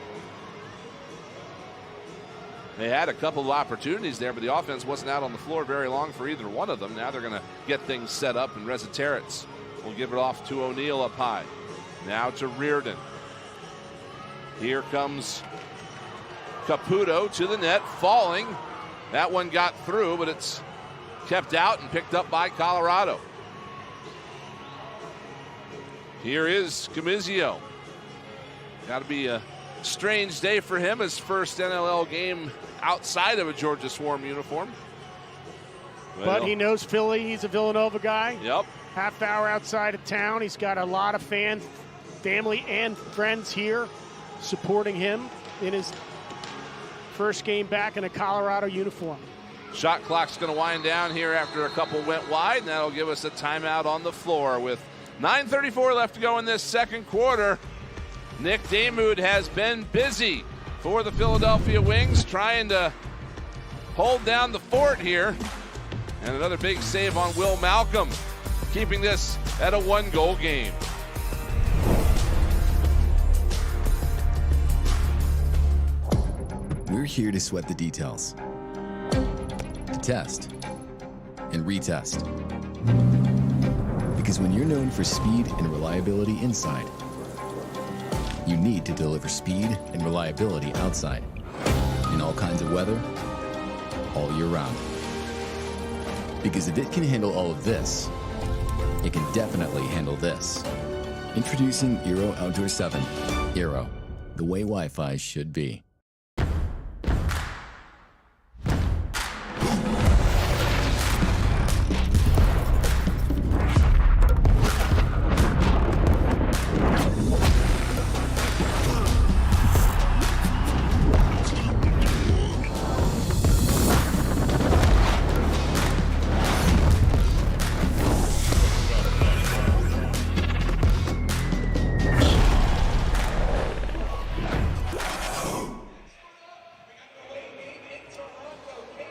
They had a couple of opportunities there, but the offense wasn't out on the floor very long for either one of them. Now they're going to get things set up, and Rezateritz will give it off to O'Neal up high. Now to Reardon. Here comes Caputo to the net, falling. That one got through, but it's kept out and picked up by Colorado. Here is Camizio. Got to be a strange day for him, his first NLL game outside of a Georgia Swarm uniform. But he knows Philly. He's a Villanova guy. Yep. Half hour outside of town. He's got a lot of fans, family, and friends here supporting him in his first game back in a Colorado uniform. Shot clock's going to wind down here after a couple went wide, and that'll give us a timeout on the floor with 9:34 left to go in this second quarter. Nick Damoud has been busy for the Philadelphia Wings, trying to hold down the fort here. And another big save on Will Malcolm, keeping this at a one-goal game. We're here to sweat the details, to test and retest. Because when you're known for speed and reliability inside, you need to deliver speed and reliability outside, in all kinds of weather, all year round. Because if it can handle all of this, it can definitely handle this. Introducing Aero Outdoor 7. Aero, the way Wi-Fi should be.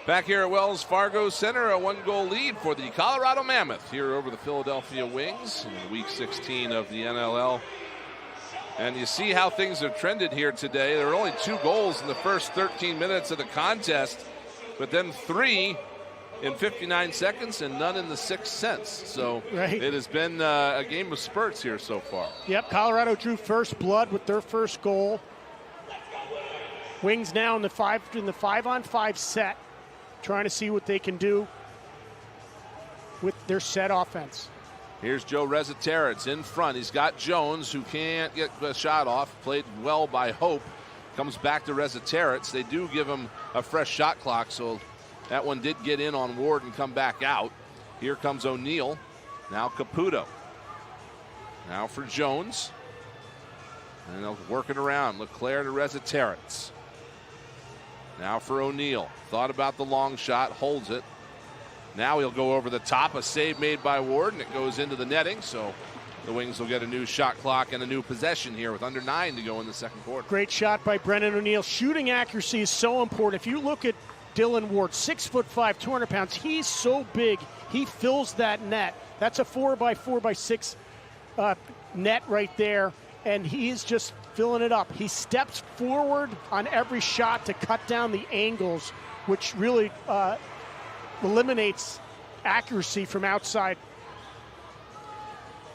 Back here at Wells Fargo Center, a one-goal lead for the Colorado Mammoth here over the Philadelphia Wings in Week 16 of the NLL. And you see how things have trended here today. There were only 2 goals in the first 13 minutes of the contest, but then 3 in 59 seconds and none in the 6th since. So It has been a game of spurts here so far. Yep, Colorado drew first blood with their first goal. Wings now in the 5-on-5 set, trying to see what they can do with their set offense. Here's Joe Rezateritz in front. He's got Jones, who can't get a shot off. Played well by Hope. Comes back to Rezateritz. They do give him a fresh shot clock, so that one did get in on Ward and come back out. Here comes O'Neal. Now Caputo. Now for Jones. And they'll work it around. Leclerc to Rezateritz. Now for O'Neal. Thought about the long shot, holds it. Now he'll go over the top. A save made by Ward, and it goes into the netting. So the Wings will get a new shot clock and a new possession here with under 9 to go in the second quarter. Great shot by Brendan O'Neal. Shooting accuracy is so important. If you look at Dylan Ward, 6'5", 200 pounds. He's so big, he fills that net. That's a 4x4x6 net right there, and he is just filling it up. He steps forward on every shot to cut down the angles, which really eliminates accuracy from outside.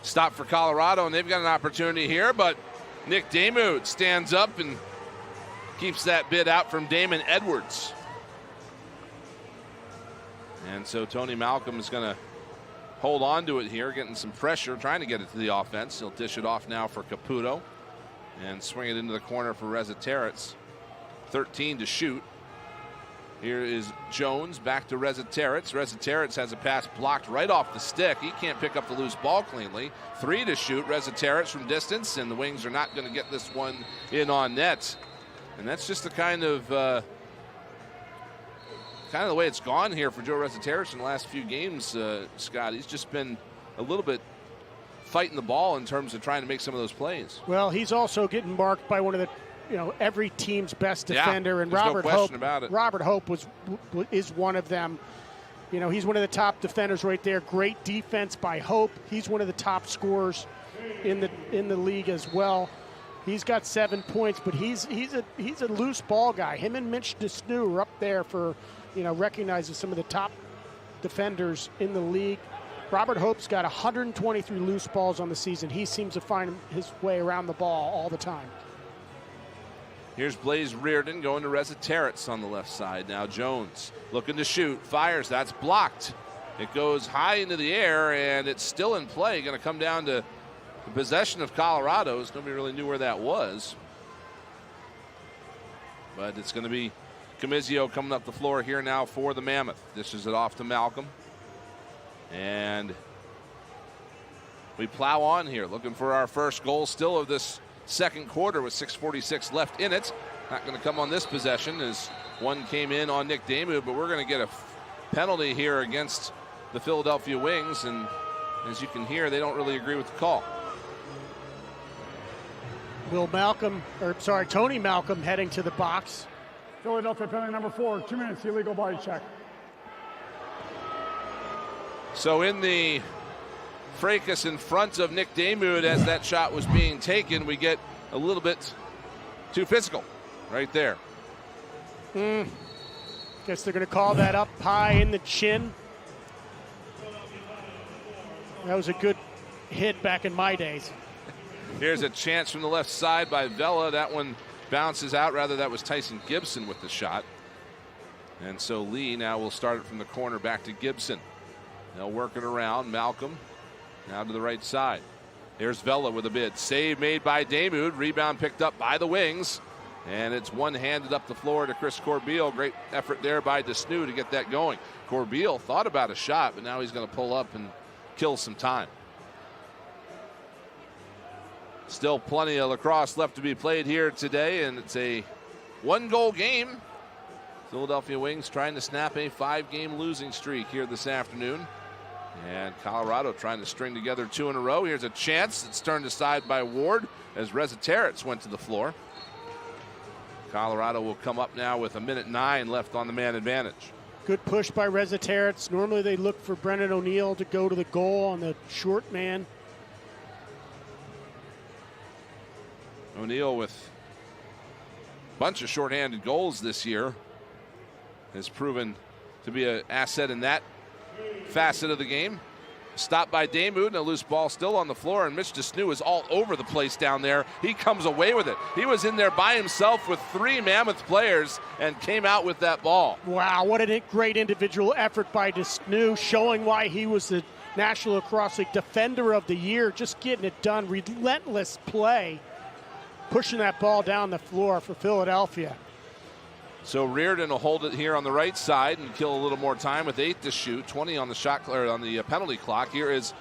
Stop for Colorado, and they've got an opportunity here, but Nick Damude stands up and keeps that bid out from Damon Edwards. And so Tony Malcolm is going to hold on to it here, getting some pressure, trying to get it to the offense. He'll dish it off now for Caputo and swing it into the corner for Reza Terrence. 13 to shoot. Here is Jones back to Reza Terrence. Reza Terrence has a pass blocked right off the stick. He can't pick up the loose ball cleanly. 3 to shoot. Reza Terrence from distance, and the Wings are not going to get this one in on net. And that's just the kind of the way it's gone here for Joe Reza Terrence in the last few games, Scott. He's just been a little bit fighting the ball in terms of trying to make some of those plays. Well, he's also getting marked by one of the, every team's best defender, and Robert Hope. Robert Hope is one of them. He's one of the top defenders right there. Great defense by Hope. He's one of the top scorers in the league as well. He's got 7 points, but he's a loose ball guy. Him and Mitch Desnu are up there for, recognized as some of the top defenders in the league. Robert Hope's got 123 loose balls on the season. He seems to find his way around the ball all the time. Here's Blaze Reardon going to Reza Terrence on the left side. Now Jones looking to shoot, fires, that's blocked. It goes high into the air, and it's still in play. Going to come down to the possession of Colorado's. Nobody really knew where that was. But it's going to be Comizio coming up the floor here now for the Mammoth. Dishes it off to Malcolm. And we plow on here, looking for our first goal still of this second quarter with 6:46 left in it. Not going to come on this possession as one came in on Nick Damu, but we're going to get a penalty here against the Philadelphia Wings. And as you can hear, they don't really agree with the call. Tony Malcolm heading to the box. Philadelphia penalty number 4, 2 minutes, illegal body check. So in the fracas in front of Nick Damude as that shot was being taken, we get a little bit too physical right there. Guess they're going to call that up high in the chin. That was a good hit back in my days. Here's a chance from the left side by Vela. That one bounces out. Rather, that was Tyson Gibson with the shot. And so Lee now will start it from the corner back to Gibson. They'll work it around. Malcolm now to the right side. Here's Vela with a bid. Save made by Damude. Rebound picked up by the Wings. And it's one-handed up the floor to Chris Corbeil. Great effort there by Desnu to get that going. Corbeil thought about a shot, but now he's going to pull up and kill some time. Still plenty of lacrosse left to be played here today, and it's a one-goal game. Philadelphia Wings trying to snap a 5-game losing streak here this afternoon. And Colorado trying to string together 2 in a row. Here's a chance. It's turned aside by Ward as Reza Terrence went to the floor. Colorado will come up now with 1:09 left on the man advantage. Good push by Reza Terrence. Normally they look for Brendan O'Neill to go to the goal on the short man. O'Neill with a bunch of shorthanded goals this year has proven to be an asset in that facet of the game. Stopped by Damude, and a loose ball still on the floor, and Mitch Desnu is all over the place down there. He comes away with it. He was in there by himself with 3 Mammoth players and came out with that ball. Wow, what a great individual effort by Desnu, showing why he was the National Lacrosse League Defender of the Year, just getting it done. Relentless play, pushing that ball down the floor for Philadelphia. So Reardon will hold it here on the right side and kill a little more time with 8 to shoot, 20 on the shot on the penalty clock. Here is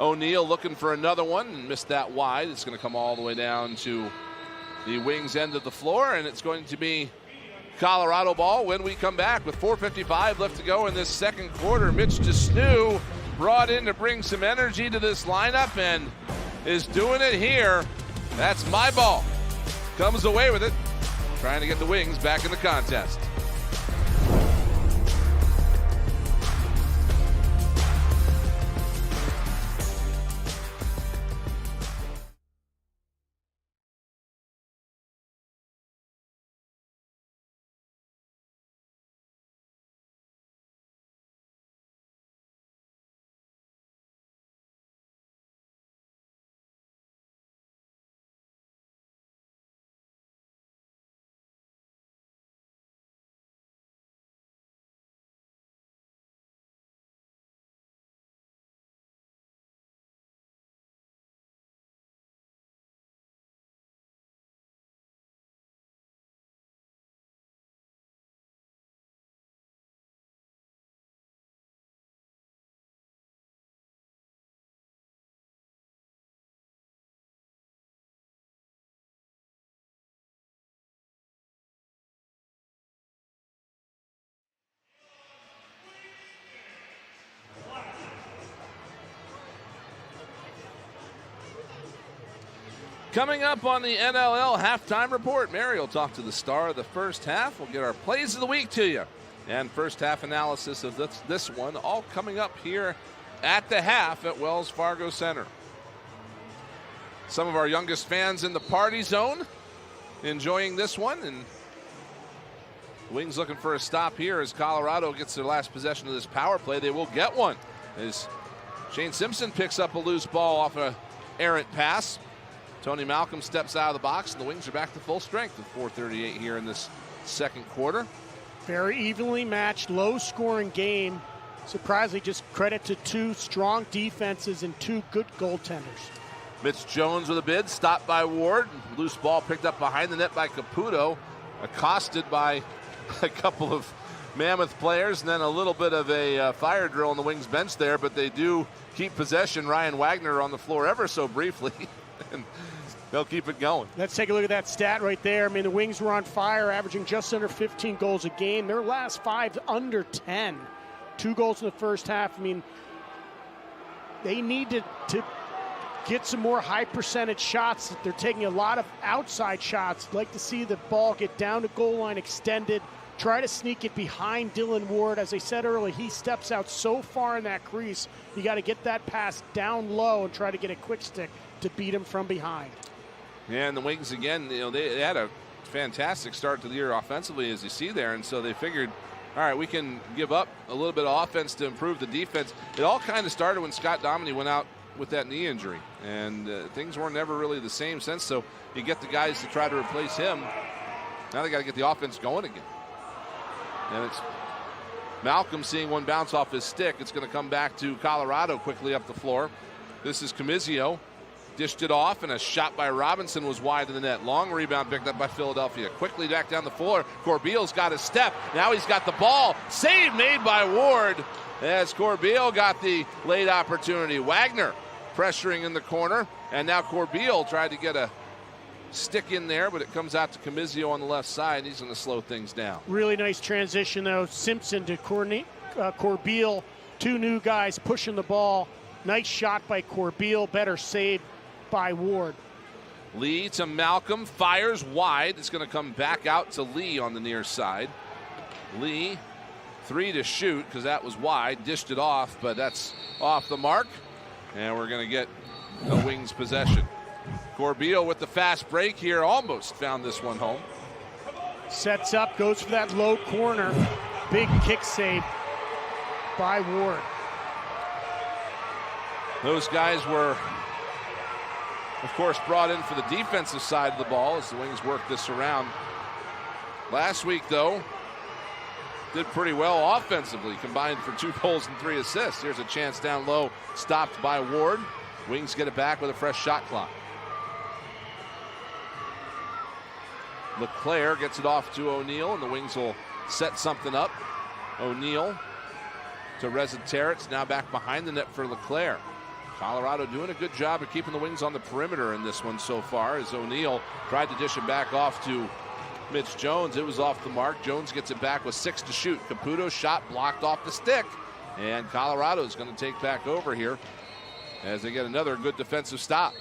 O'Neill looking for another one and missed that wide. It's going to come all the way down to the Wings end of the floor, and it's going to be Colorado ball when we come back with 4:55 left to go in this second quarter. Mitch Desnu brought in to bring some energy to this lineup and is doing it here. That's my ball. Comes away with it, trying to get the Wings back in the contest. Coming up on the NLL halftime report, Mary will talk to the star of the first half. We'll get our plays of the week to you. And first half analysis of this one, all coming up here at the half at Wells Fargo Center. Some of our youngest fans in the party zone enjoying this one. And the Wings looking for a stop here as Colorado gets their last possession of this power play. They will get one as Shane Simpson picks up a loose ball off a errant pass. Tony Malcolm steps out of the box, and the Wings are back to full strength with 4:38 here in this second quarter. Very evenly matched, low-scoring game. Surprisingly, just credit to two strong defenses and two good goaltenders. Mitch Jones with a bid, stopped by Ward. Loose ball picked up behind the net by Caputo, accosted by a couple of Mammoth players, and then a little bit of a fire drill on the Wings bench there, but they do keep possession. Ryan Wagner on the floor ever so briefly, and they'll keep it going. Let's take a look at that stat right there. I mean, the Wings were on fire, averaging just under 15 goals a game. Their last five under 10. 2 goals in the first half. I mean, they need to get some more high percentage shots. They're taking a lot of outside shots. I'd like to see the ball get down to goal line extended. Try to sneak it behind Dylan Ward. As I said earlier, he steps out so far in that crease. You got to get that pass down low and try to get a quick stick to beat him from behind. Yeah, and the Wings, again, they had a fantastic start to the year offensively, as you see there, and so they figured, all right, we can give up a little bit of offense to improve the defense. It all kind of started when Scott Dominy went out with that knee injury, and things were never really the same since, so you get the guys to try to replace him. Now they got to get the offense going again. And it's Malcolm seeing one bounce off his stick. It's going to come back to Colorado quickly up the floor. This is Comizio. Dished it off, and a shot by Robinson was wide of the net. Long rebound picked up by Philadelphia. Quickly back down the floor. Corbeil's got a step. Now he's got the ball. Save made by Ward as Corbeil got the late opportunity. Wagner pressuring in the corner, and now Corbeil tried to get a stick in there, but it comes out to Comizio on the left side. He's going to slow things down. Really nice transition, though. Simpson to Corbeil. Two new guys pushing the ball. Nice shot by Corbeil. Better save by Ward. Lee to Malcolm, fires wide. It's going to come back out to Lee on the near side. Lee, 3 to shoot because that was wide. Dished it off, but that's off the mark. And we're going to get the Wings possession. Corbeil with the fast break here, almost found this one home. Sets up, goes for that low corner. Big kick save by Ward. Those guys were, of course, brought in for the defensive side of the ball as the Wings work this around. Last week, though, did pretty well offensively, combined for 2 goals and 3 assists. Here's a chance down low, stopped by Ward. Wings get it back with a fresh shot clock. LeClaire gets it off to O'Neill, and the Wings will set something up. O'Neill to Rezaterets, now back behind the net for LeClaire. Colorado doing a good job of keeping the Wings on the perimeter in this one so far as O'Neill tried to dish it back off to Mitch Jones. It was off the mark. Jones gets it back with 6 to shoot. Caputo's shot blocked off the stick, and Colorado is going to take back over here as they get another good defensive stop.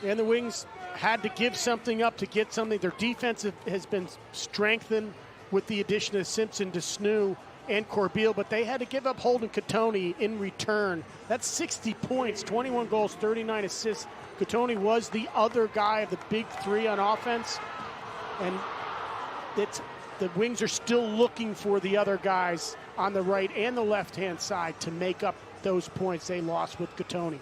And the Wings had to give something up to get something. Their defense has been strengthened with the addition of Simpson, DeSnoo, and Corbeil, but they had to give up Holden Catoni in return. That's 60 points, 21 goals, 39 assists. Catoni was the other guy of the big 3 on offense, and the Wings are still looking for the other guys on the right and the left-hand side to make up those points they lost with Catoni.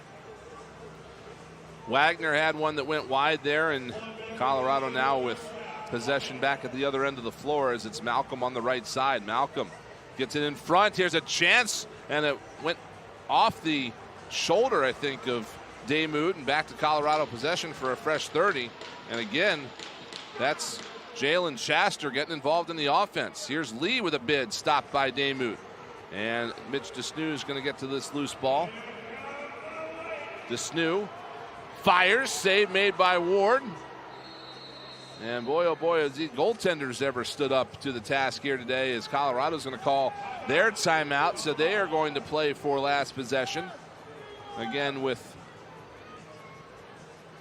Wagner had one that went wide there, and Colorado now with possession back at the other end of the floor as it's Malcolm on the right side. Malcolm gets it in front. Here's a chance, and it went off the shoulder, I think, of Daymut, and back to Colorado possession for a fresh 30. And again, that's Jalen Shaster getting involved in the offense. Here's Lee with a bid, stopped by Daymut. And Mitch DeSnoo is going to get to this loose ball. DeSnoo fires, save made by Ward. And boy, oh boy, has these goaltenders ever stood up to the task here today as Colorado's going to call their timeout. So they are going to play for last possession. Again with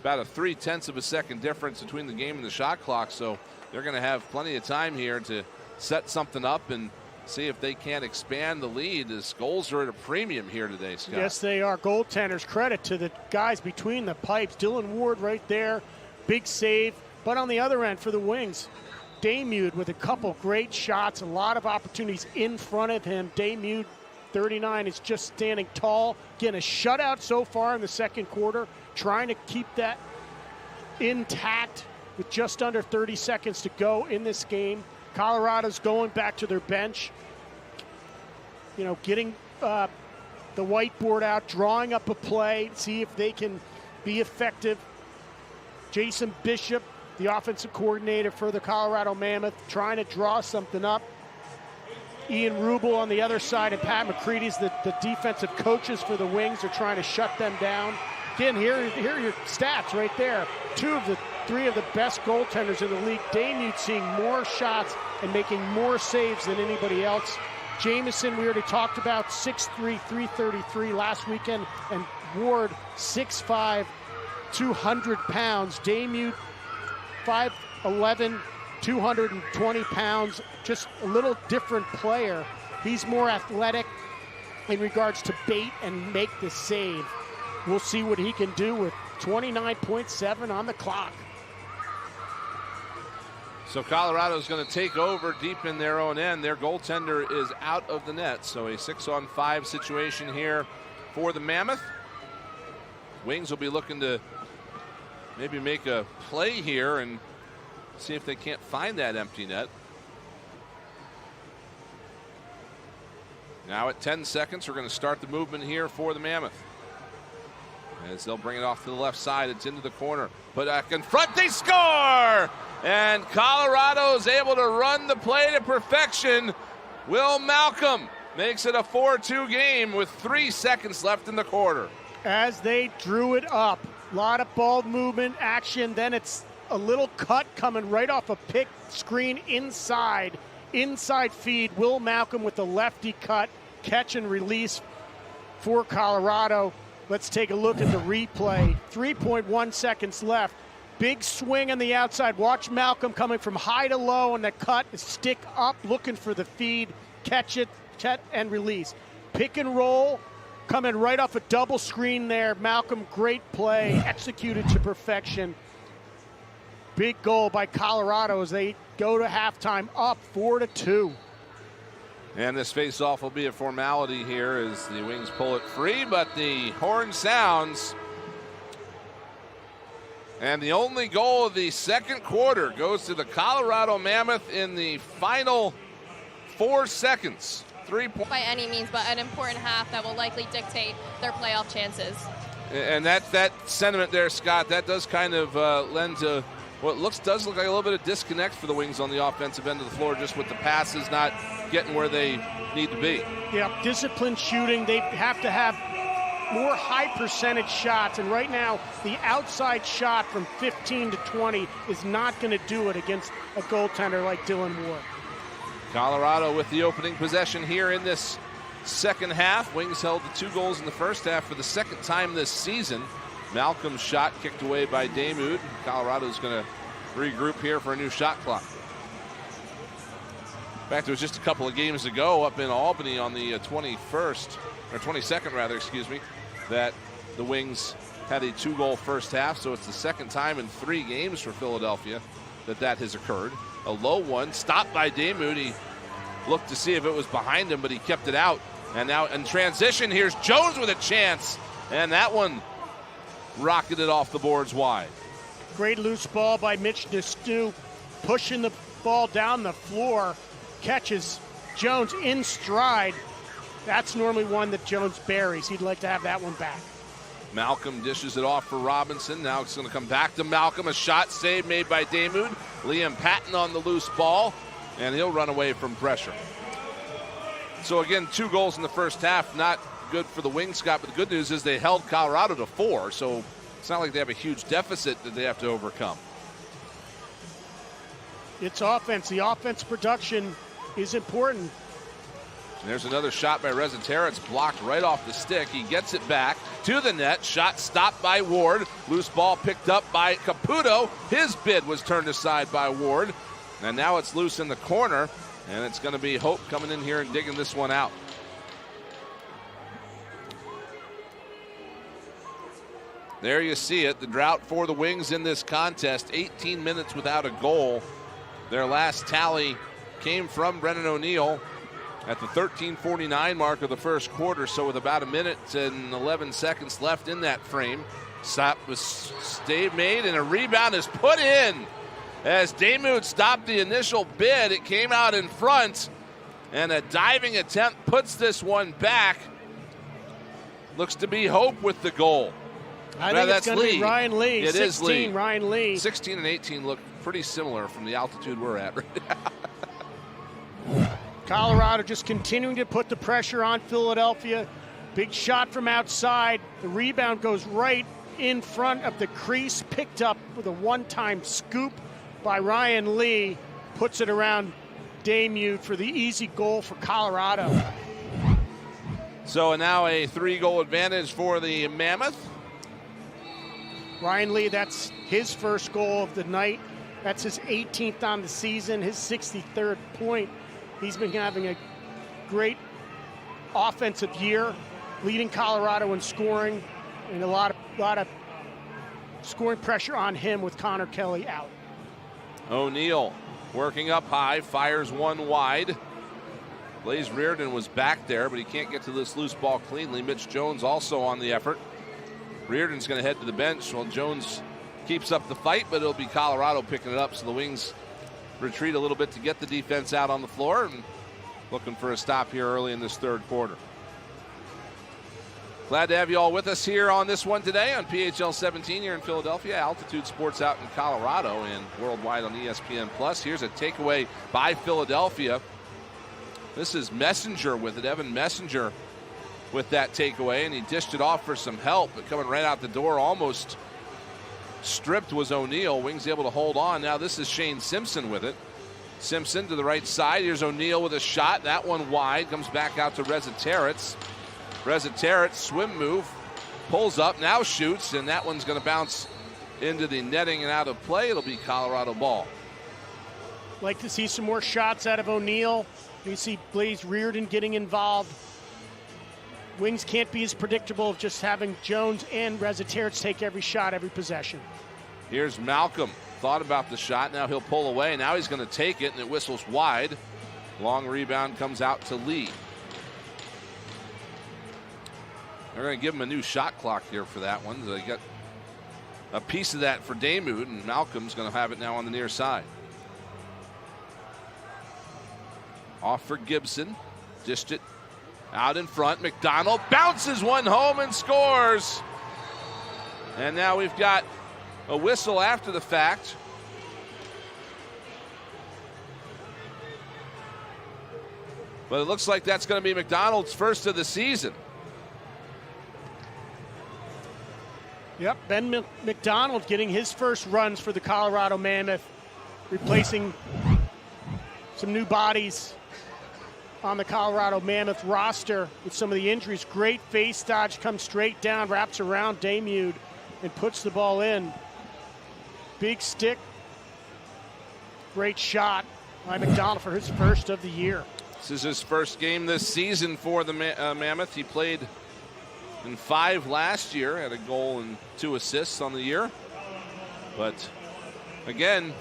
about a 0.3 of a second difference between the game and the shot clock, so they're going to have plenty of time here to set something up and see if they can expand the lead. As goals are at a premium here today, Scott. Yes, they are. Goaltenders, credit to the guys between the pipes. Dylan Ward right there, big save. But on the other end for the Wings, Damude with a couple great shots, a lot of opportunities in front of him. Damude, 39, is just standing tall. Getting a shutout so far in the second quarter, trying to keep that intact with just under 30 seconds to go in this game. Colorado's going back to their bench, you know, getting the whiteboard out, drawing up a play, see if they can be effective. Jason Bishop, the offensive coordinator for the Colorado Mammoth, trying to draw something up. Ian Rubel on the other side, and Pat McCready's the defensive coaches for the Wings, are trying to shut them down. Again, here are your stats right there. 2 of the 3 of the best goaltenders in the league. Damude seeing more shots and making more saves than anybody else. Jamison, we already talked about, 6'3", 333 last weekend, and Ward, 6'5", 200 pounds. Damude, 5'11", 220 pounds, just a little different player. He's more athletic in regards to bait and make the save. We'll see what he can do with 29.7 on the clock. So Colorado's going to take over deep in their own end. Their goaltender is out of the net, so a 6-on-5 situation here for the Mammoth. Wings will be looking to maybe make a play here and see if they can't find that empty net. Now at 10 seconds, we're going to start the movement here for the Mammoth. As they'll bring it off to the left side, it's into the corner. But back in front, they score! And Colorado is able to run the play to perfection. Will Malcolm makes it a 4-2 game with 3 seconds left in the quarter. As they drew it up, a lot of ball movement action, then it's a little cut coming right off a pick screen inside feed. Will Malcolm with the lefty cut, catch and release for Colorado. Let's take a look at the replay. 3.1 seconds left. Big swing on the outside. Watch Malcolm coming from high to low, and the cut, stick up, looking for the feed, catch it, and release. Pick and roll, coming right off a double screen there. Malcolm, great play, executed to perfection. Big goal by Colorado as they go to halftime up 4-2. And this face-off will be a formality here as the Wings pull it free, but the horn sounds. And the only goal of the second quarter goes to the Colorado Mammoth in the final 4 seconds. 3 points. By any means, but an important half that will likely dictate their playoff chances. And that sentiment there, Scott, that does kind of lend to what does look like a little bit of disconnect for the Wings on the offensive end of the floor, just with the passes not getting where they need to be. Yeah, disciplined shooting. They have to have more high percentage shots, and right now the outside shot from 15 to 20 is not going to do it against a goaltender like Dylan Ward. Colorado with the opening possession here in this second half. Wings held the 2 goals in the first half for the second time this season. Malcolm's shot kicked away by Damude. Colorado's going to regroup here for a new shot clock. In fact, it was just a couple of games ago up in Albany on the 22nd rather, that the Wings had a 2-goal first half, so it's the second time in 3 games for Philadelphia that has occurred. A low one, stopped by Damude. He looked to see if it was behind him, but he kept it out. And now in transition, here's Jones with a chance, and that one rocketed off the boards wide. Great loose ball by Mitch Nastu, pushing the ball down the floor, catches Jones in stride. That's normally one that Jones buries. He'd like to have that one back. Malcolm dishes it off for Robinson. Now it's going to come back to Malcolm. A shot save made by Damude. Liam Patton on the loose ball, and he'll run away from pressure. So again, 2 goals in the first half. Not good for the Wings, Scott, but the good news is they held Colorado to 4, so it's not like they have a huge deficit that they have to overcome. It's offense. The offense production is important. And there's another shot by Rezatera. It's blocked right off the stick. He gets it back to the net. Shot stopped by Ward. Loose ball picked up by Caputo. His bid was turned aside by Ward. And now it's loose in the corner. And it's going to be Hope coming in here and digging this one out. There you see it. The drought for the Wings in this contest. 18 minutes without a goal. Their last tally came from Brennan O'Neill at the 13:49 mark of the first quarter, so with about a minute and 11 seconds left in that frame. Stop was made, and a rebound is put in. As Damude stopped the initial bid, it came out in front, and a diving attempt puts this one back. Looks to be Hope with the goal. I think it's going to be Ryan Lee. It 16, is Lee. Ryan Lee. 16 and 18 look pretty similar from the altitude we're at right now. Colorado just continuing to put the pressure on Philadelphia. Big shot from outside. The rebound goes right in front of the crease, picked up with a one-time scoop by Ryan Lee. Puts it around Damude for the easy goal for Colorado. So now a 3-goal advantage for the Mammoth. Ryan Lee, that's his first goal of the night. That's his 18th on the season, his 63rd point. He's been having a great offensive year, leading Colorado in scoring, and a lot of scoring pressure on him with Connor Kelly out. O'Neill working up high, fires one wide. Blaze Reardon was back there, but he can't get to this loose ball cleanly. Mitch Jones also on the effort. Reardon's going to head to the bench while Jones keeps up the fight, but it'll be Colorado picking it up, so the Wings retreat a little bit to get the defense out on the floor and looking for a stop here early in this third quarter. Glad to have you all with us here on this one today on PHL 17 here in Philadelphia, Altitude Sports out in Colorado, and worldwide on ESPN+. Here's a takeaway by Philadelphia. This is Messenger with it, Evan Messenger with that takeaway, and he dished it off for some help, but coming right out the door, almost stripped was O'Neill. Wings able to hold on. Now this is Shane Simpson with it. Simpson to the right side. Here's O'Neill with a shot. That one wide. Comes back out to Rezatera. Rezatera, swim move, pulls up, now shoots, and that one's going to bounce into the netting and out of play. It'll be Colorado ball. Like to see some more shots out of O'Neill. You see Blaze Reardon getting involved. Wings can't be as predictable of just having Jones and Rezatera take every shot, every possession. Here's Malcolm. Thought about the shot. Now he'll pull away. Now he's going to take it, and it whistles wide. Long rebound comes out to Lee. They're going to give him a new shot clock here for that one. They got a piece of that for Damude, and Malcolm's going to have it now on the near side. Off for Gibson. Dished it out in front. McDonald bounces one home and scores. And now we've got a whistle after the fact. But it looks like that's going to be McDonald's first of the season. Yep, Ben McDonald getting his first runs for the Colorado Mammoth, replacing some new bodies on the Colorado Mammoth roster with some of the injuries. Great face dodge, comes straight down, wraps around Damude, and puts the ball in. Big stick. Great shot by McDonald for his first of the year. This is his first game this season for the Mammoth. He played in 5 last year, had a goal and 2 assists on the year. But again,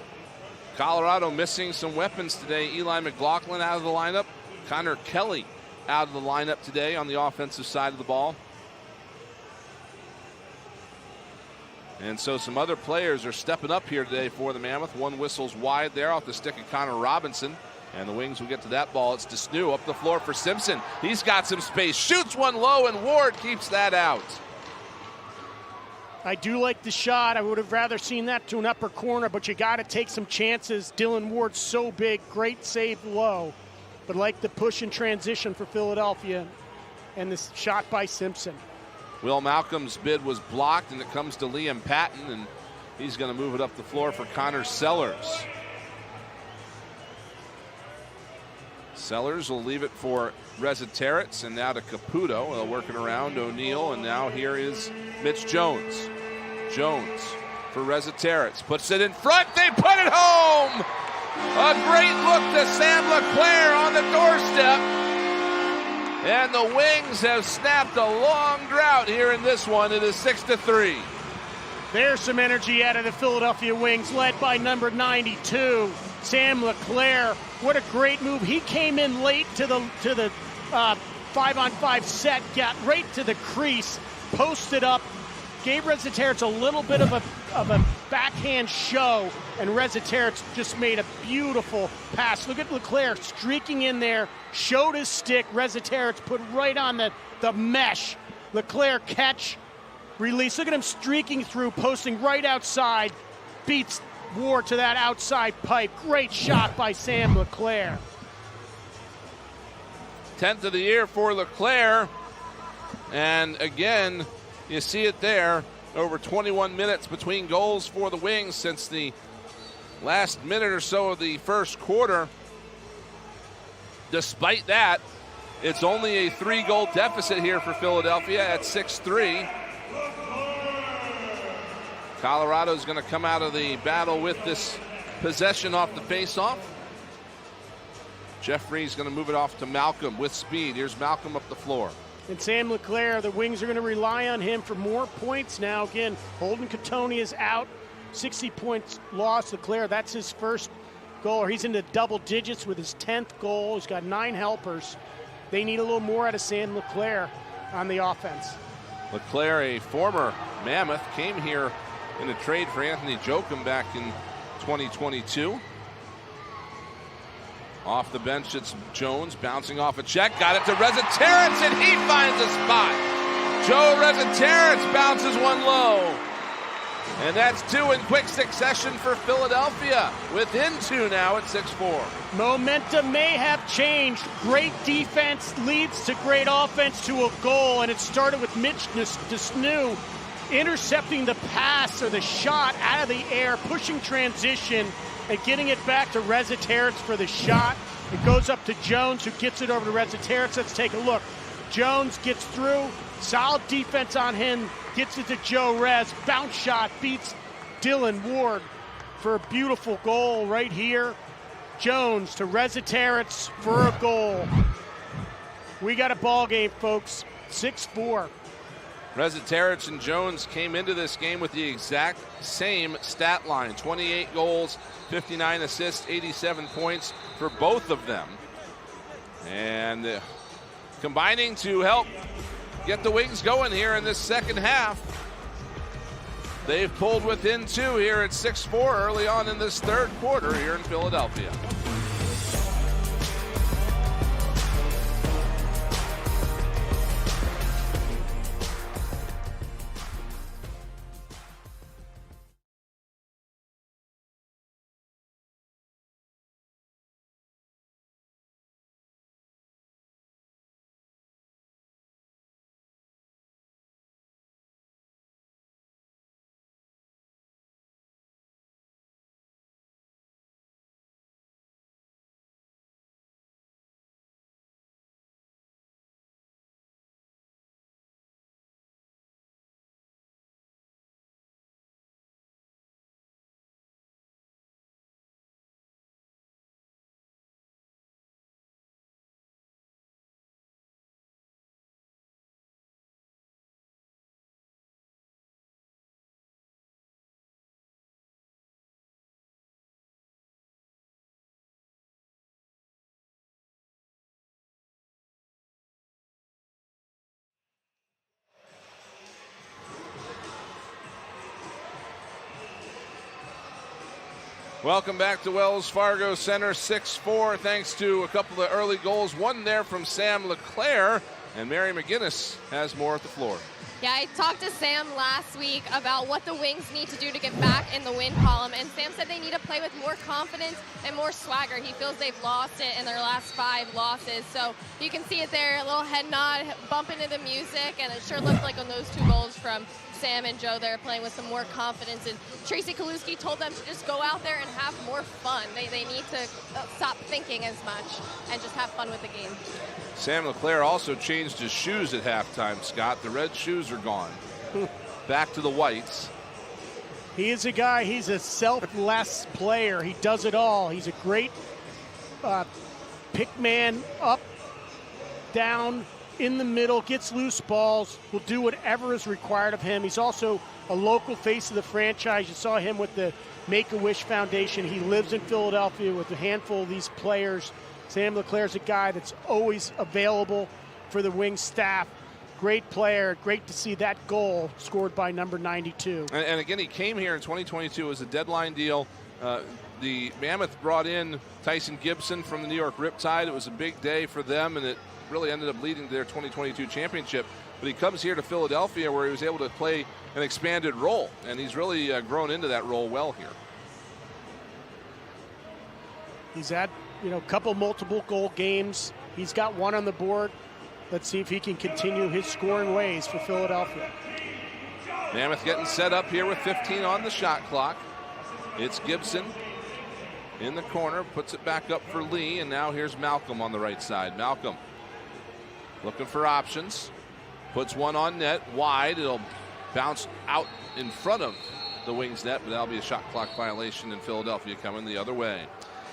Colorado missing some weapons today. Eli McLaughlin out of the lineup. Connor Kelly out of the lineup today on the offensive side of the ball. And so some other players are stepping up here today for the Mammoth. One whistles wide there off the stick of Connor Robinson. And the Wings will get to that ball. It's Desnew up the floor for Simpson. He's got some space. Shoots one low, and Ward keeps that out. I do like the shot. I would have rather seen that to an upper corner, but you got to take some chances. Dylan Ward's so big. Great save low. But like the push and transition for Philadelphia and this shot by Simpson. Will Malcolm's bid was blocked, and it comes to Liam Patton, and he's going to move it up the floor for Connor Sellers. Sellers will leave it for Reziteritz, and now to Caputo. They'll work it around O'Neal, and now here is Mitch Jones. Jones for Reziteritz, puts it in front, they put it home! A great look to Sam LeClaire on the doorstep. And the Wings have snapped a long drought here in this one. It is 6-3. There's some energy out of the Philadelphia Wings, led by number 92, Sam LeClaire. What a great move. He came in late to the 5-on-5 set, got right to the crease, posted up, gave Reziteritz a little bit of a backhand show, and Reziteritz just made a beautiful pass. Look at LeClaire streaking in there, showed his stick. Reziteritz put right on the mesh. LeClaire catch, release. Look at him streaking through, posting right outside, beats Ward to that outside pipe. Great shot by Sam LeClaire. 10th of the year for LeClaire. And again, you see it there. Over 21 minutes between goals for the Wings since the last minute or so of the first quarter. Despite that, it's only a 3-goal deficit here for Philadelphia at 6-3. Colorado's going to come out of the battle with this possession off the faceoff. Jeffrey's going to move it off to Malcolm with speed. Here's Malcolm up the floor. And Sam LeClaire, the Wings are going to rely on him for more points now. Again, Holden Catoni is out. 60 points lost. LeClaire, that's his first goal. Or he's into double digits with his 10th goal. He's got 9 helpers. They need a little more out of Sam LeClaire on the offense. LeClaire, a former Mammoth, came here in a trade for Anthony Jochum back in 2022. Off the bench, it's Jones bouncing off a check. Got it to Reziteritz, and he finds a spot. Joe Reziteritz bounces one low. And that's 2 in quick succession for Philadelphia. Within 2 now at 6-4. Momentum may have changed. Great defense leads to great offense to a goal, and it started with Mitch Desnew intercepting the pass or the shot out of the air, pushing transition, and getting it back to Reziteritz for the shot. It goes up to Jones, who gets it over to Reziteritz. Let's take a look. Jones gets through. Solid defense on him. Gets it to Joe Rez. Bounce shot beats Dylan Ward for a beautiful goal right here. Jones to Reziteritz for a goal. We got a ball game, folks. 6-4. Reziteritz and Jones came into this game with the exact same stat line. 28 goals, 59 assists, 87 points for both of them. And combining to help get the Wings going here in this second half. They've pulled within 2 here at 6-4 early on in this third quarter here in Philadelphia. Welcome back to Wells Fargo Center, 6-4, thanks to a couple of early goals. One there from Sam LeClaire, and Mary McGinnis has more at the floor. Yeah, I talked to Sam last week about what the Wings need to do to get back in the win column, and Sam said they need to play with more confidence and more swagger. He feels they've lost it in their last 5 losses, so you can see it there, a little head nod, bump into the music, and it sure looked like on those 2 goals from Sam and Joe there playing with some more confidence. And Tracy Kaluski told them to just go out there and have more fun. They need to stop thinking as much and just have fun with the game. Sam LeClaire also changed his shoes at halftime, Scott. The red shoes are gone. Back to the whites. He is a guy, he's a selfless player. He does it all. He's a great pick man, up, down, in the middle, gets loose balls, will do whatever is required of him. He's also a local face of the franchise. You saw him with the Make-A-Wish Foundation. He lives in Philadelphia with a handful of these players. Sam LeClaire's a guy that's always available for the Wings staff. Great player. Great to see that goal scored by number 92. And again, he came here in 2022 as a deadline deal. The Mammoth brought in Tyson Gibson from the New York Riptide. It was a big day for them, and it really ended up leading to their 2022 championship. But he comes here to Philadelphia where he was able to play an expanded role, and he's really grown into that role well here. He's had, a couple multiple goal games. He's got 1 on the board. Let's see if he can continue his scoring ways for Philadelphia. Mammoth getting set up here with 15 on the shot clock. It's Gibson in the corner, puts it back up for Lee, and now here's Malcolm on the right side. Malcolm looking for options, puts one on net, wide. It'll bounce out in front of the Wings net, but that'll be a shot clock violation, in Philadelphia coming the other way.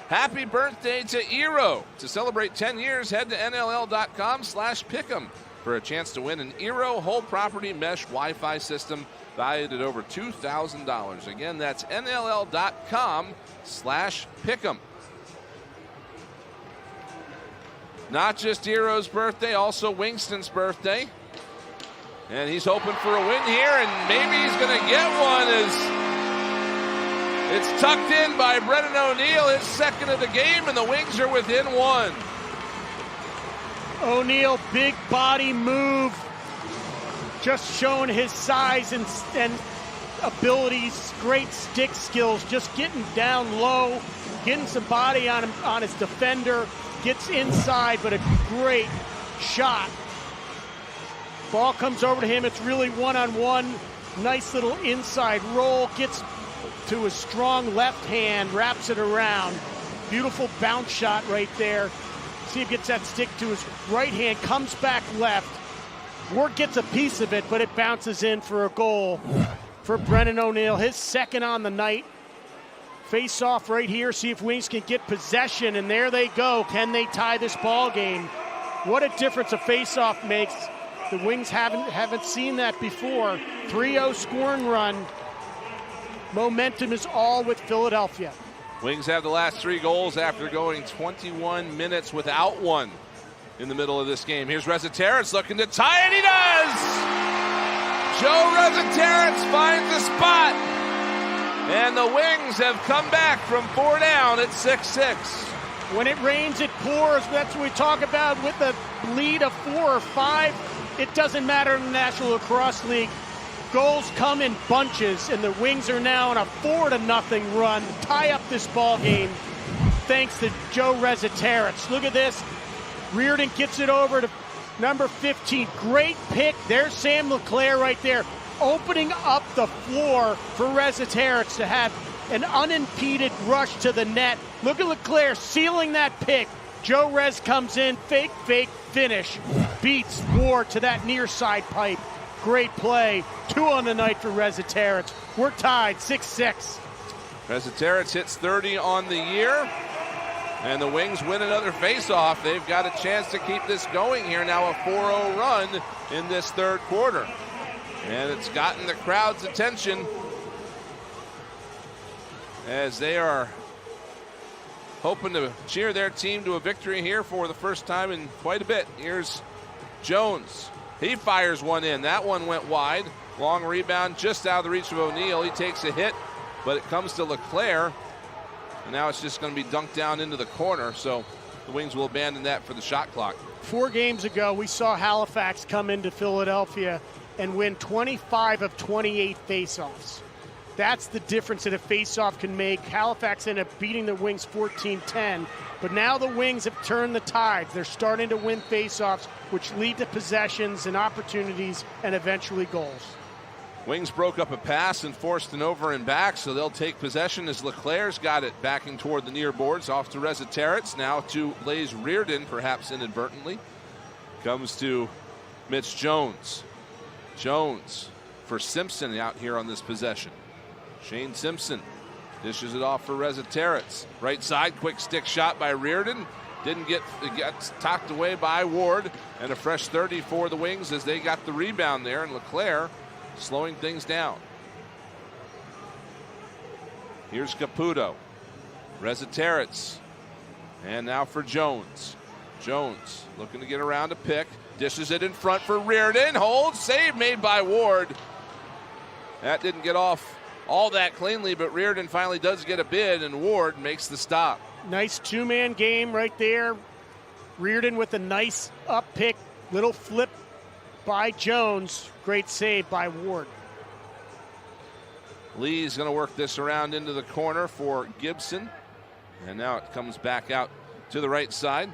Happy birthday to Eero. To celebrate 10 years, head to NLL.com/pick'em for a chance to win an Eero whole property mesh Wi-Fi system valued at over $2,000. Again, that's NLL.com/pick'em. Not just Eero's birthday, also Wingston's birthday. And he's hoping for a win here, and maybe he's going to get one as it's tucked in by Brennan O'Neill, his 2nd of the game, and the Wings are within 1. O'Neill, big body move, just showing his size and abilities, great stick skills, just getting down low, getting some body on him, on his defender, gets inside, but a great shot. Ball comes over to him, it's really one-on-one, nice little inside roll, gets to his strong left hand, wraps it around. Beautiful bounce shot right there. See if he gets that stick to his right hand, comes back left. Ward gets a piece of it, but it bounces in for a goal for Brennan O'Neill, his 2nd on the night. Face off right here, see if Wings can get possession, and there they go. Can they tie this ball game? What a difference a face-off makes. The Wings haven't seen that before. 3-0 scoring run. Momentum is all with Philadelphia. Wings have the last 3 goals after going 21 minutes without one in the middle of this game. Here's Rezzaterets looking to tie it. He does! Joe Rezzaterets finds the spot. And the Wings have come back from 4 down at 6-6. When it rains, it pours. That's what we talk about with the lead of 4 or 5. It doesn't matter in the National Lacrosse League. Goals come in bunches, and the Wings are now on a 4-0 run. Tie up this ball game thanks to Joe Rezzaterets. Look at this. Reardon gets it over to number 15. Great pick. There's Sam LeClaire right there, opening up the floor for Rezzaterets to have an unimpeded rush to the net. Look at LeClaire sealing that pick. Joe Rez comes in, fake, finish. Beats Ward to that near side pipe. Great play. 2 on the night for Rezzaterets. We're tied 6-6. Rezzaterets hits 30 on the year, and the Wings win another faceoff. They've got a chance to keep this going here now, a 4-0 run in this 3rd quarter. And it's gotten the crowd's attention as they are hoping to cheer their team to a victory here for the first time in quite a bit. Here's Jones. He fires one in. That one went wide. Long rebound just out of the reach of O'Neill. He takes a hit, but it comes to LeClaire. And now it's just going to be dunked down into the corner. So the Wings will abandon that for the shot clock. 4 games ago, we saw Halifax come into Philadelphia and win 25 of 28 faceoffs. That's the difference that a faceoff can make. Halifax ended up beating the Wings 14-10, but now the Wings have turned the tides. They're starting to win faceoffs, which lead to possessions and opportunities and eventually goals. Wings broke up a pass and forced an over and back, so they'll take possession as Leclerc's got it backing toward the near boards, off to Reziteritz, now to Blaze Reardon, perhaps inadvertently. Comes to Mitch Jones. Jones for Simpson out here on this possession. Shane Simpson dishes it off for Reziteritz. Right side, quick stick shot by Reardon. It gets tucked away by Ward, and a fresh 30 for the Wings as they got the rebound there, and Leclerc slowing things down. Here's Caputo. Reziteritz. And now for Jones. Jones looking to get around a pick. Dishes it in front for Reardon. Holds. Save made by Ward. That didn't get off all that cleanly, but Reardon finally does get a bid, and Ward makes the stop. Nice two-man game right there. Reardon with a nice up pick. Little flip by Jones. Great save by Ward. Lee's going to work this around into the corner for Gibson. And now it comes back out to the right side.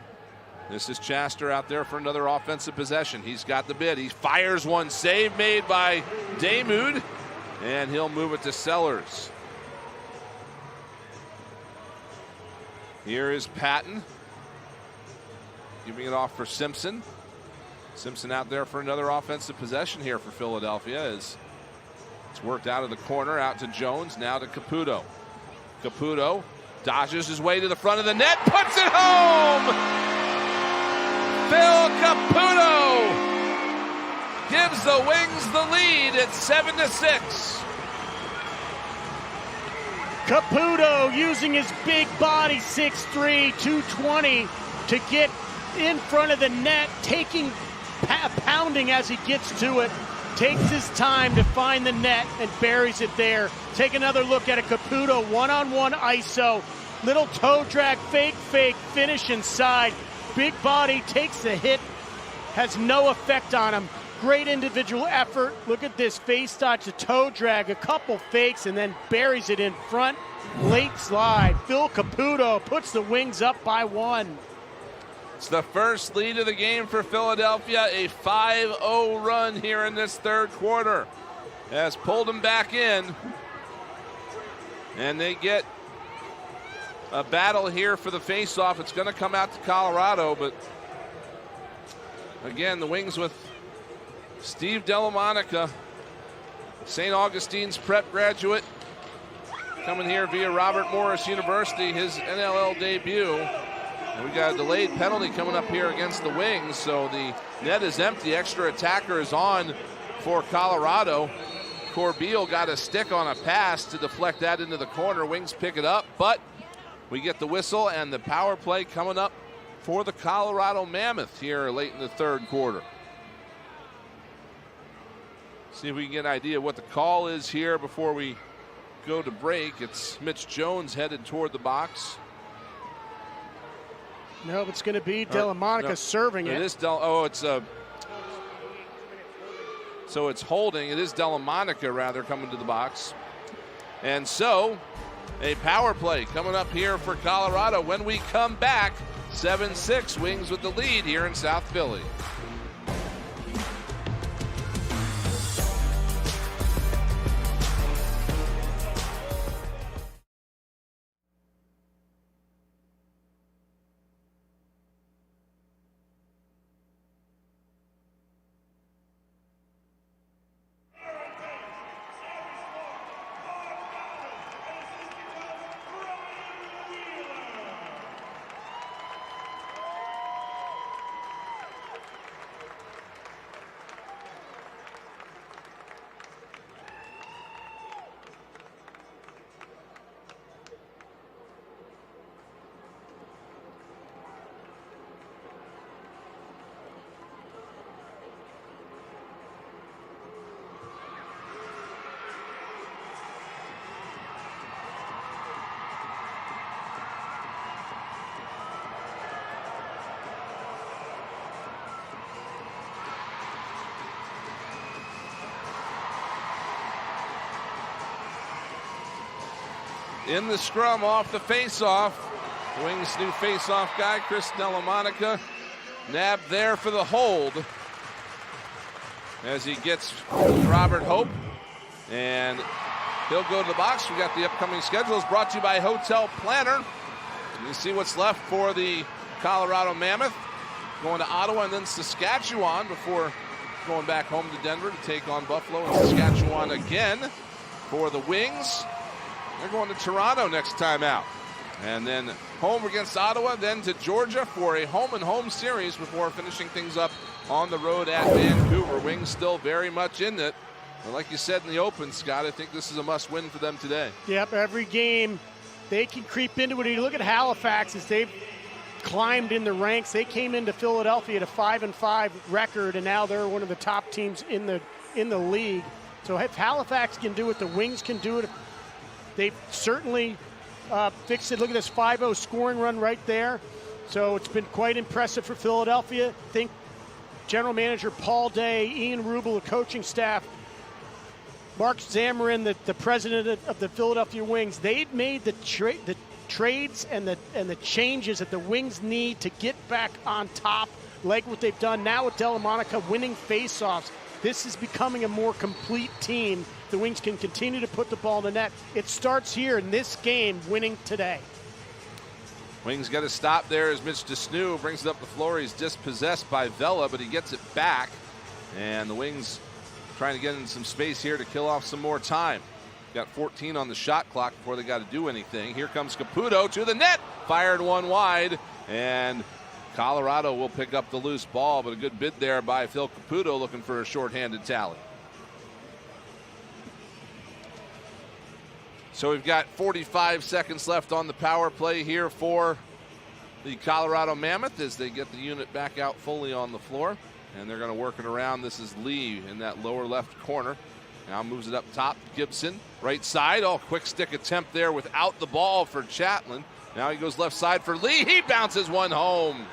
This is Chaster out there for another offensive possession. He's got the bid. He fires one. Save made by Damoud. And he'll move it to Sellers. Here is Patton. Giving it off for Simpson. Simpson out there for another offensive possession here for Philadelphia as it's worked out of the corner, out to Jones, now to Caputo. Caputo dodges his way to the front of the net, puts it home! Phil Caputo gives the Wings the lead at 7-6. Caputo using his big body, 6'3", 220, to get in front of the net, pounding as he gets to it, takes his time to find the net and buries it there. Take another look at a Caputo, one-on-one ISO, little toe drag, fake, finish inside. Big body, takes the hit, has no effect on him. Great individual effort. Look at this, face dodge, a toe drag, a couple fakes, and then buries it in front. Late slide. Phil Caputo puts the Wings up by 1. It's the first lead of the game for Philadelphia, a 5-0 run here in this third quarter. Has pulled them back in, and they get a battle here for the faceoff. It's going to come out to Colorado, but again, the Wings with Steve Delamonica, St. Augustine's prep graduate, coming here via Robert Morris University, his NLL debut. And we got a delayed penalty coming up here against the Wings, so the net is empty. Extra attacker is on for Colorado. Corbeil got a stick on a pass to deflect that into the corner. Wings pick it up, but we get the whistle and the power play coming up for the Colorado Mammoth here late in the third quarter. See if we can get an idea of what the call is here before we go to break. It's Mitch Jones headed toward the box. No, it's going to be Delamonica serving it. It is so it's holding. It is Delamonica rather coming to the box. And so a power play coming up here for Colorado. When we come back, 7-6, Wings with the lead here in South Philly. in the scrum off the face-off. The Wings' new face-off guy, Chris Delamonica, nabbed there for the hold as he gets Robert Hope, and he'll go to the box. We got the upcoming schedules brought to you by Hotel Planner. You see what's left for the Colorado Mammoth, going to Ottawa and then Saskatchewan before going back home to Denver to take on Buffalo, and Saskatchewan again for the Wings. They're going to Toronto next time out. And then home against Ottawa, then to Georgia for a home-and-home series before finishing things up on the road at Vancouver. Wings still very much in it. And like you said in the open, Scott, I think this is a must-win for them today. Yep, every game they can creep into it. You look at Halifax as they've climbed in the ranks. They came into Philadelphia at a 5-5 record, and now they're one of the top teams in the league. So if Halifax can do it, the Wings can do it. They've certainly fixed it. Look at this 5-0 scoring run right there. So it's been quite impressive for Philadelphia. I think General Manager Paul Day, Ian Rubel, the coaching staff, Mark Zamarin, the president of the Philadelphia Wings, they've made the trades and the changes that the Wings need to get back on top, like what they've done now with Delamonica winning faceoffs. This is becoming a more complete team. The Wings can continue to put the ball in the net. It starts here in this game, winning today. Wings got a stop there as Mitch DeSnew brings it up the floor. He's dispossessed by Vela, but he gets it back. And the Wings trying to get in some space here to kill off some more time. Got 14 on the shot clock before they got to do anything. Here comes Caputo to the net. Fired one wide. And Colorado will pick up the loose ball, but a good bid there by Phil Caputo looking for a shorthanded tally. So we've got 45 seconds left on the power play here for the Colorado Mammoth as they get the unit back out fully on the floor. And they're going to work it around. This is Lee in that lower left corner. Now moves it up top. Gibson, right side. Oh, quick stick attempt there without the ball for Chatelain. Now he goes left side for Lee. He bounces one home.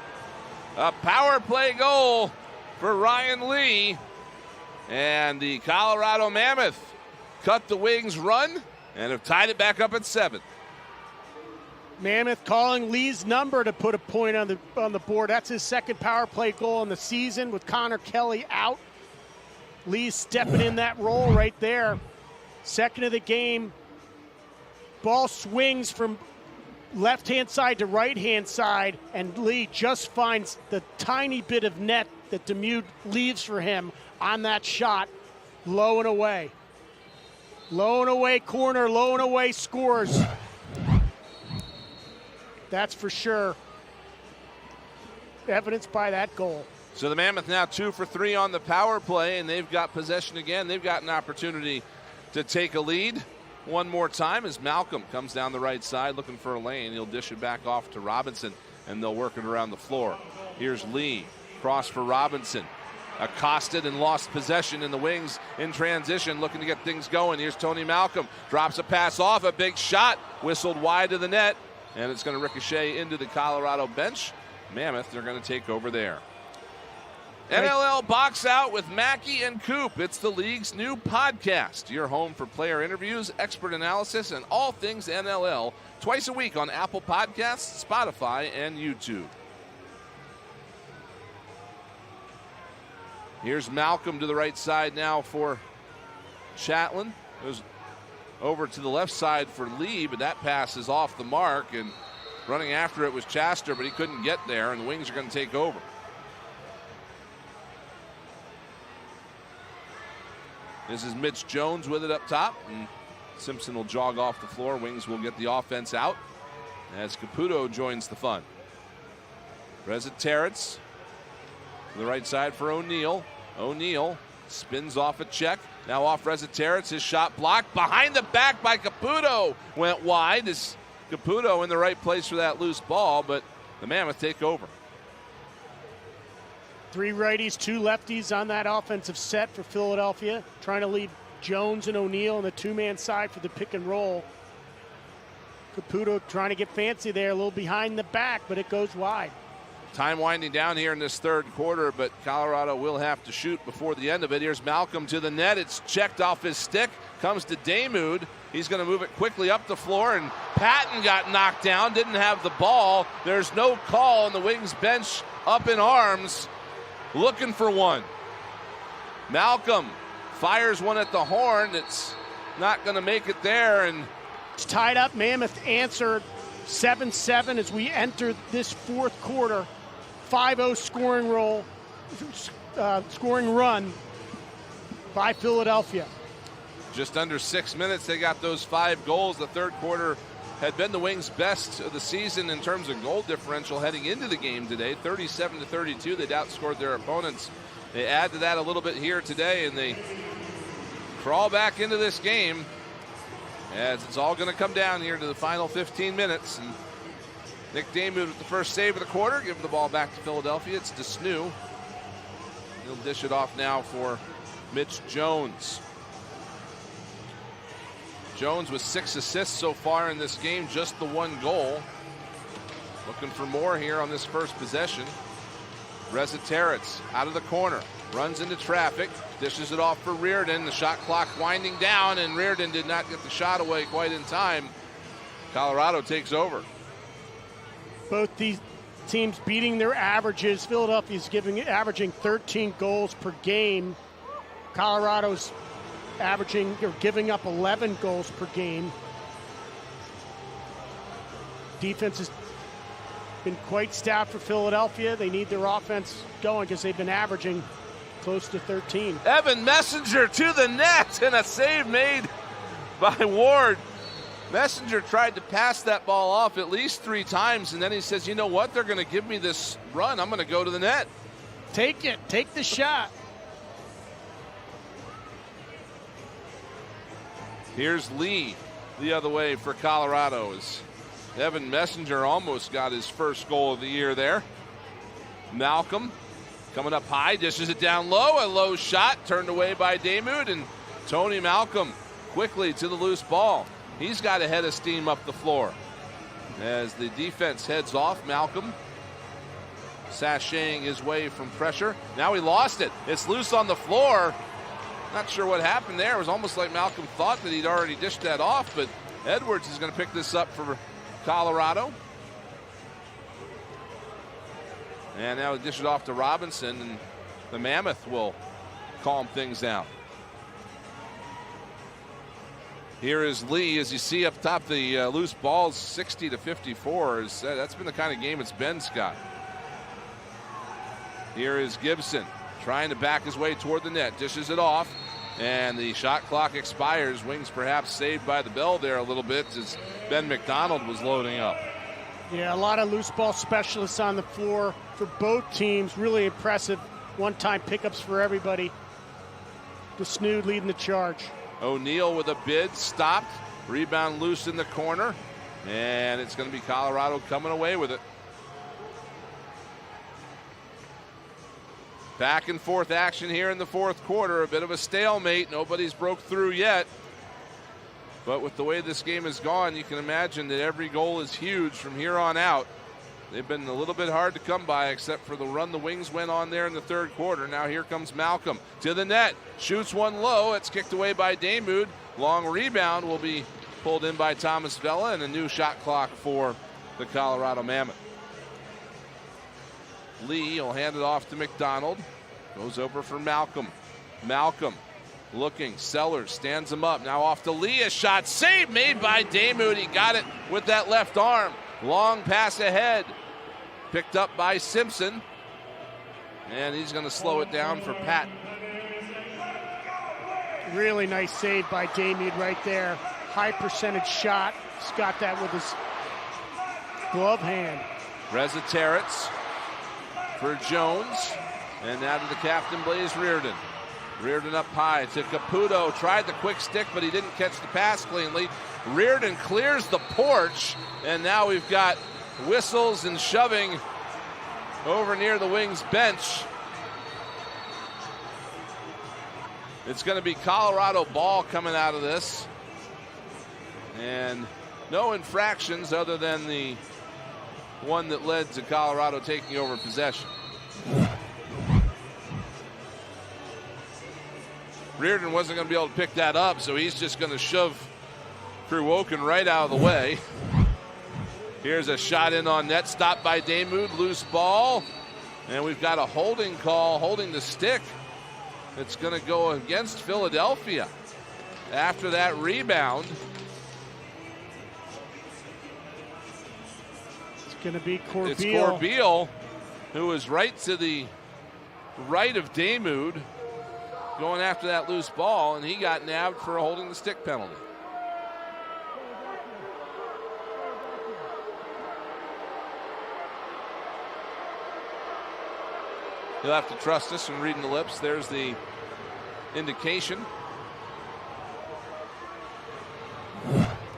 A power play goal for Ryan Lee. And the Colorado Mammoth cut the Wings' run and have tied it back up at 7. Mammoth calling Lee's number to put a point on the board. That's his second power play goal in the season with Connor Kelly out. Lee's stepping in that role right there. Second of the game. Ball swings from left-hand side to right-hand side, and Lee just finds the tiny bit of net that Demuth leaves for him on that shot. Low and away. Low and away corner, low and away scores. That's for sure. Evidenced by that goal. So the Mammoth now 2 for 3 on the power play, and they've got possession again. They've got an opportunity to take a lead one more time as Malcolm comes down the right side looking for a lane. He'll dish it back off to Robinson, and they'll work it around the floor. Here's Lee. Cross for Robinson. Accosted and lost possession in the Wings in transition, looking to get things going. Here's Tony Malcolm. Drops a pass off, a big shot. Whistled wide of the net, and it's going to ricochet into the Colorado bench. Mammoth, they're going to take over there. NLL Box Out with Mackey and Coop. It's the league's new podcast. Your home for player interviews, expert analysis, and all things NLL. Twice a week on Apple Podcasts, Spotify, and YouTube. Here's Malcolm to the right side now for Chatelain. Goes over to the left side for Lee, but that pass is off the mark, and running after it was Chaster, but he couldn't get there, and the Wings are going to take over. This is Mitch Jones with it up top, and Simpson will jog off the floor. Wings will get the offense out as Caputo joins the fun. Reza Terrence to the right side for O'Neal. O'Neal spins off a check. Now off Reza Terrence. His shot blocked behind the back by Caputo. Went wide. This Caputo in the right place for that loose ball, but the Mammoth take over. 3 righties, 2 lefties on that offensive set for Philadelphia. Trying to lead Jones and O'Neal on the 2-man side for the pick and roll. Caputo trying to get fancy there, a little behind the back, but it goes wide. Time winding down here in this third quarter, but Colorado will have to shoot before the end of it. Here's Malcolm to the net. It's checked off his stick. Comes to Damoud. He's going to move it quickly up the floor, and Patton got knocked down, didn't have the ball. There's no call, and the Wings bench up in arms, looking for one. Malcolm fires one at the horn. It's not going to make it there, and it's tied up. Mammoth answered 7-7 as we enter this fourth quarter. 5-0 scoring run by Philadelphia. Just under 6 minutes, they got those 5 goals. The third quarter had been the Wings' best of the season in terms of goal differential heading into the game today. 37-32, they'd outscored their opponents. They add to that a little bit here today, and they crawl back into this game as it's all going to come down here to the final 15 minutes. And Nick Damoud with the first save of the quarter, giving the ball back to Philadelphia. It's DeSnew. He'll dish it off now for Mitch Jones. Jones with 6 assists so far in this game, just the 1 goal. Looking for more here on this first possession. Rezateritz out of the corner, runs into traffic, dishes it off for Reardon. The shot clock winding down, and Reardon did not get the shot away quite in time. Colorado takes over. Both these teams beating their averages. Philadelphia's averaging 13 goals per game. Colorado's averaging or giving up 11 goals per game. Defense has been quite stout for Philadelphia. They need their offense going because they've been averaging close to 13. Evan Messenger to the net, and a save made by Ward. Messenger tried to pass that ball off at least 3 times, and then he says, you know what, they're going to give me this run. I'm going to go to the net. Take it. Take the shot. Here's Lee the other way for Colorado. As Evan Messenger almost got his first goal of the year there. Malcolm coming up high, dishes it down low. A low shot turned away by Damoud, and Tony Malcolm quickly to the loose ball. He's got a head of steam up the floor. As the defense heads off, Malcolm sashaying his way from pressure. Now he lost it. It's loose on the floor. Not sure what happened there. It was almost like Malcolm thought that he'd already dished that off, but Edwards is going to pick this up for Colorado. And now he dished it off to Robinson, and the Mammoth will calm things down. Here is Lee. As you see up top, the loose balls 60-54. That's been the kind of game it's been, Scott. Here is Gibson trying to back his way toward the net. Dishes it off, and the shot clock expires. Wings perhaps saved by the bell there a little bit as Ben McDonald was loading up. Yeah, a lot of loose ball specialists on the floor for both teams. Really impressive one-time pickups for everybody. DeSnew leading the charge. O'Neal with a bid, stopped. Rebound loose in the corner, and it's going to be Colorado coming away with it. Back and forth action here in the fourth quarter. A bit of a stalemate. Nobody's broke through yet. But with the way this game has gone, you can imagine that every goal is huge from here on out. They've been a little bit hard to come by, except for the run the Wings went on there in the third quarter. Now here comes Malcolm to the net. Shoots one low. It's kicked away by Damoud. Long rebound will be pulled in by Thomas Vela, and a new shot clock for the Colorado Mammoth. Lee will hand it off to McDonald. Goes over for Malcolm. Malcolm looking. Sellers stands him up. Now off to Lee. A shot save made by Damoud. He got it with that left arm. Long pass ahead. Picked up by Simpson. And he's going to slow it down for Patton. Really nice save by Damoud right there. High percentage shot. He's got that with his glove hand. Rezateritz for Jones. And now to the captain, Blaze Reardon. Reardon up high to Caputo. Tried the quick stick, but he didn't catch the pass cleanly. Reardon clears the porch, and now we've got whistles and shoving over near the Wings bench. It's going to be Colorado ball coming out of this. And no infractions other than the one that led to Colorado taking over possession. Reardon wasn't going to be able to pick that up, so he's just going to shove Crew Woken right out of the way. Here's a shot in on net, stopped by Damoud, loose ball. And we've got a holding call, holding the stick. It's going to go against Philadelphia. After that rebound. It's going to be Corbeil. It's Corbeil, who is right to the right of Damoud, going after that loose ball, and he got nabbed for a holding the stick penalty. You'll have to trust us in reading the lips. There's the indication.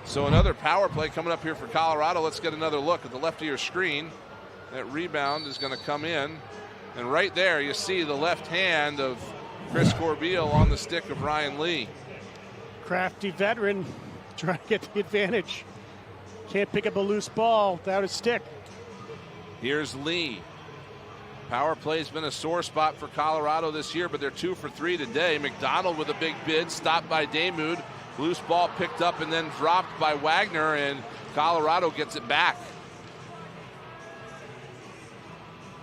So another power play coming up here for Colorado. Let's get another look at the left of your screen. That rebound is going to come in. And right there you see the left hand of Chris Corbeil on the stick of Ryan Lee. Crafty veteran trying to get the advantage. Can't pick up a loose ball without a stick. Here's Lee. Power play's been a sore spot for Colorado this year, but they're 2 for 3 today. McDonald with a big bid, stopped by Damoud. Loose ball picked up and then dropped by Wagner, and Colorado gets it back.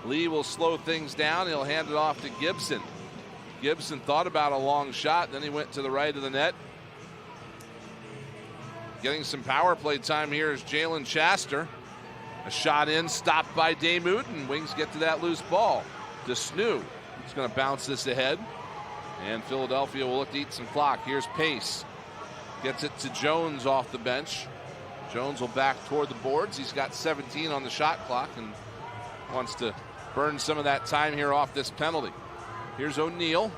Lee will slow things down. He'll hand it off to Gibson. Gibson thought about a long shot, then he went to the right of the net. Getting some power play time here is Jalen Chaster. A shot in, stopped by Damoud, and Wings get to that loose ball. DeSnew is going to bounce this ahead, and Philadelphia will look to eat some clock. Here's Pace. Gets it to Jones off the bench. Jones will back toward the boards. He's got 17 on the shot clock and wants to burn some of that time here off this penalty. Here's O'Neal.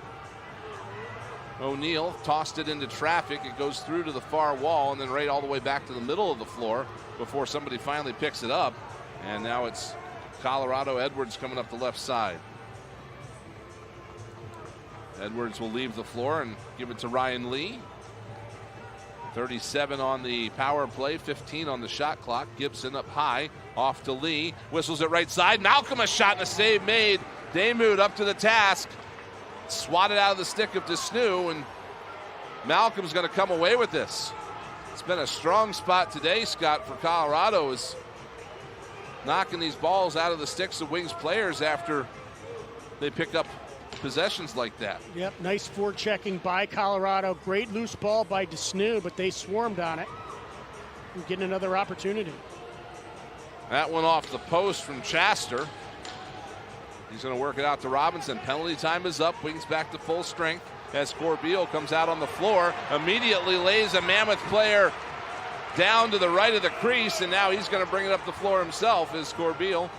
O'Neal tossed it into traffic. It goes through to the far wall and then right all the way back to the middle of the floor before somebody finally picks it up. And now it's Colorado. Edwards coming up the left side. Edwards will leave the floor and give it to Ryan Lee. 37 on the power play, 15 on the shot clock. Gibson up high, off to Lee. Whistles it right side. Malcolm a shot and a save made. Damoud up to the task. Swatted out of the stick of DeSnew, and Malcolm's going to come away with this. It's been a strong spot today, Scott, for Colorado, is knocking these balls out of the sticks of Wings players after they pick up possessions like that. Yep, nice forechecking by Colorado. Great loose ball by DeSnew, but they swarmed on it. We're getting another opportunity. That one off the post from Chaster. He's going to work it out to Robinson. Penalty time is up. Wings back to full strength as Corbeil comes out on the floor. Immediately lays a Mammoth player down to the right of the crease, and now he's going to bring it up the floor himself as Corbeil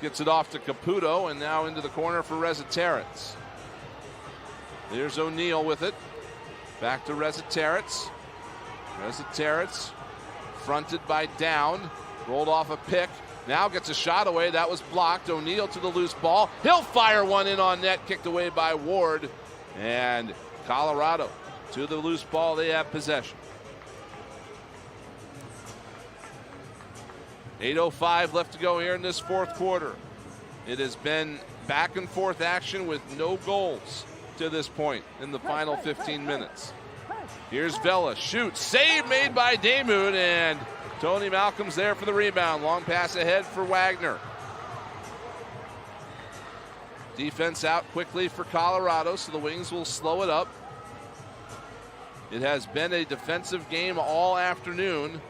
gets it off to Caputo, and now into the corner for Rezaterets. There's O'Neal with it. Back to Rezaterets. Rezaterets fronted by Down. Rolled off a pick. Now gets a shot away. That was blocked. O'Neal to the loose ball. He'll fire one in on net. Kicked away by Ward. And Colorado to the loose ball. They have possession. 8:05 left to go here in this fourth quarter. It has been back and forth action with no goals to this point in the final 15 minutes. Here's Vela. Shoots. Save made by Damoud, and Tony Malcolm's there for the rebound. Long pass ahead for Wagner. Defense out quickly for Colorado, so the Wings will slow it up. It has been a defensive game all afternoon.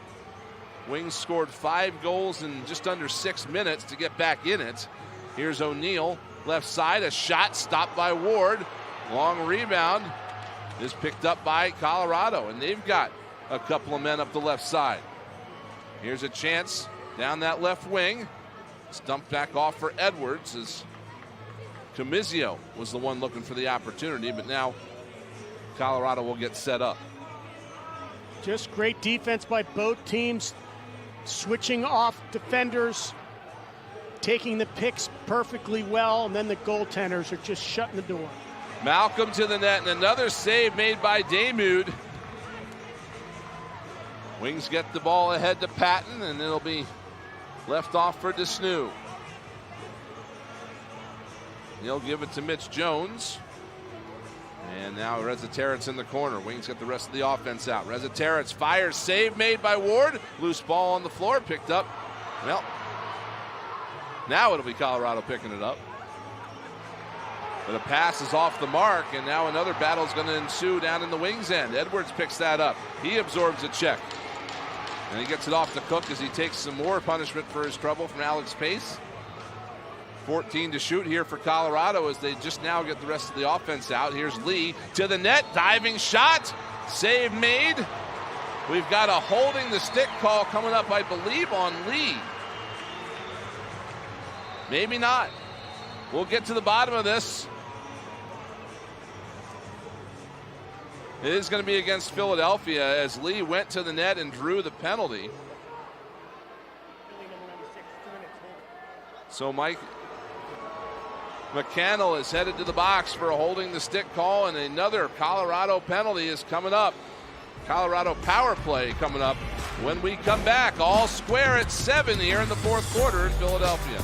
Wings scored 5 goals in just under 6 minutes to get back in it. Here's O'Neal, left side, a shot stopped by Ward. Long rebound is picked up by Colorado, and they've got a couple of men up the left side. Here's a chance down that left wing. It's dumped back off for Edwards as Comizio was the one looking for the opportunity, but now Colorado will get set up. Just great defense by both teams, switching off defenders, taking the picks perfectly well, and then the goaltenders are just shutting the door. Malcolm to the net, and another save made by Damoud. Wings get the ball ahead to Patton, and it'll be left off for Desnu. He'll give it to Mitch Jones. And now Reza Terrence in the corner. Wings get the rest of the offense out. Reza Terrence fires, save made by Ward. Loose ball on the floor, picked up. Well, now it'll be Colorado picking it up. But a pass is off the mark, and now another battle is going to ensue down in the Wings end. Edwards picks that up. He absorbs a check. And he gets it off to Cook as he takes some more punishment for his trouble from Alex Pace. 14 to shoot here for Colorado as they just now get the rest of the offense out. Here's Lee to the net, diving shot, save made. We've got a holding the stick call coming up, I believe, on Lee. Maybe not. We'll get to the bottom of this. It is going to be against Philadelphia as Lee went to the net and drew the penalty. So Mike McCannell is headed to the box for a holding the stick call, and another Colorado penalty is coming up. Colorado power play coming up when we come back. All square at 7 here in the fourth quarter in Philadelphia.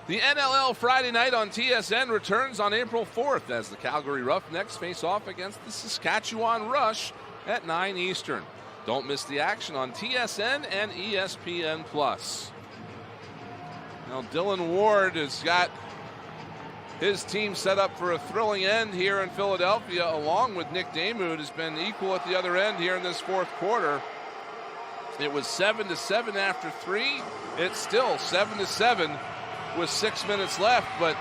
The NLL Friday night on TSN returns on April 4th as the Calgary Roughnecks face off against the Saskatchewan Rush at 9 Eastern. Don't miss the action on TSN and ESPN+. Now Dylan Ward has got his team set up for a thrilling end here in Philadelphia, along with Nick Damoud has been equal at the other end here in this fourth quarter. It was 7-7 after 3. It's still 7-7 with 6 minutes left, but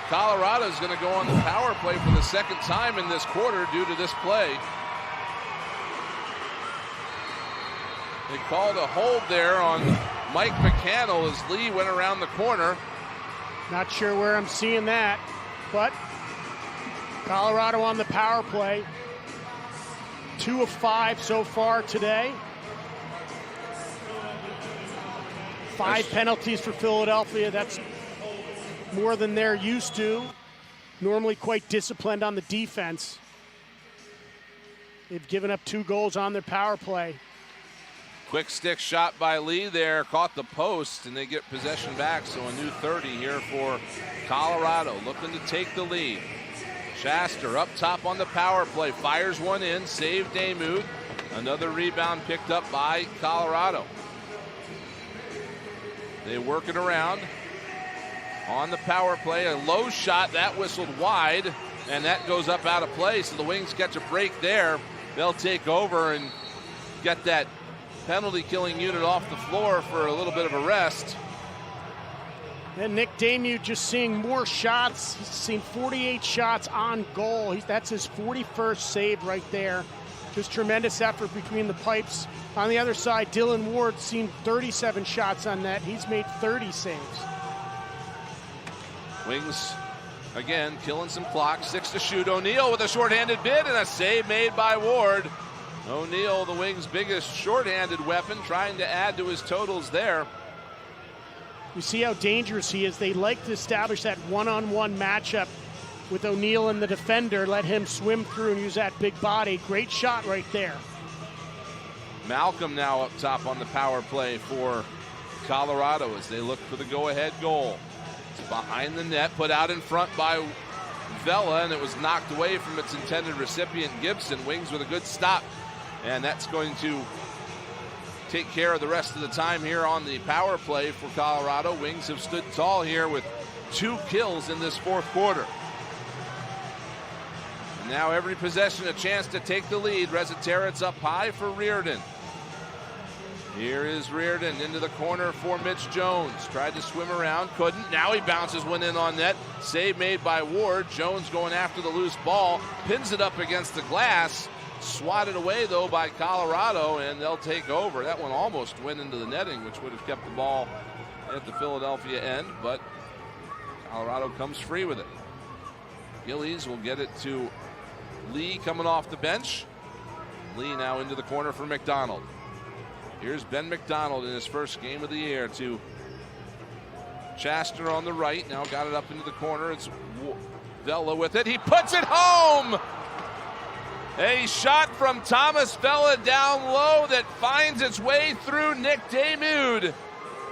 Colorado is going to go on the power play for the second time in this quarter due to this play. They called a hold there on Mike McCannell as Lee went around the corner. Not sure where I'm seeing that, but Colorado on the power play. 2 of 5 so far today. 5 penalties for Philadelphia. That's more than they're used to. Normally quite disciplined on the defense. They've given up 2 goals on their power play. Quick stick shot by Lee there, caught the post, and they get possession back. So a new 30 here for Colorado, looking to take the lead. Shaster up top on the power play, fires one in, save Damoud. Another rebound picked up by Colorado. They work it around on the power play. A low shot, that whistled wide, and that goes up out of play. So the Wings catch a break there. They'll take over and get that penalty killing unit off the floor for a little bit of a rest. And Nick Damoud just seeing more shots. He's seen 48 shots on goal. That's his 41st save right there. Just tremendous effort between the pipes. On the other side, Dylan Ward's seen 37 shots on net. He's made 30 saves. Wings, again, killing some clock. 6 to shoot. O'Neal with a shorthanded bid and a save made by Ward. O'Neal, the Wings' biggest shorthanded weapon, trying to add to his totals there. You see how dangerous he is. They like to establish that one-on-one matchup with O'Neal and the defender. Let him swim through and use that big body. Great shot right there. Malcolm now up top on the power play for Colorado as they look for the go-ahead goal. It's behind the net, put out in front by Vela, and it was knocked away from its intended recipient, Gibson. Wings with a good stop, and that's going to take care of the rest of the time here on the power play for Colorado. Wings have stood tall here with 2 kills in this fourth quarter. And now every possession a chance to take the lead. Resetarits up high for Reardon. Here is Reardon into the corner for Mitch Jones. Tried to swim around, couldn't. Now he bounces one in on net. Save made by Ward. Jones going after the loose ball. Pins it up against the glass. Swatted away, though, by Colorado, and they'll take over. That one almost went into the netting, which would have kept the ball at the Philadelphia end, but Colorado comes free with it. Gillies will get it to Lee coming off the bench. Lee now into the corner for McDonald. Here's Ben McDonald in his first game of the year to Chastner on the right. Now got it up into the corner. It's Vela with it. He puts it home! A shot from Thomas Vela down low that finds its way through Nick Damude.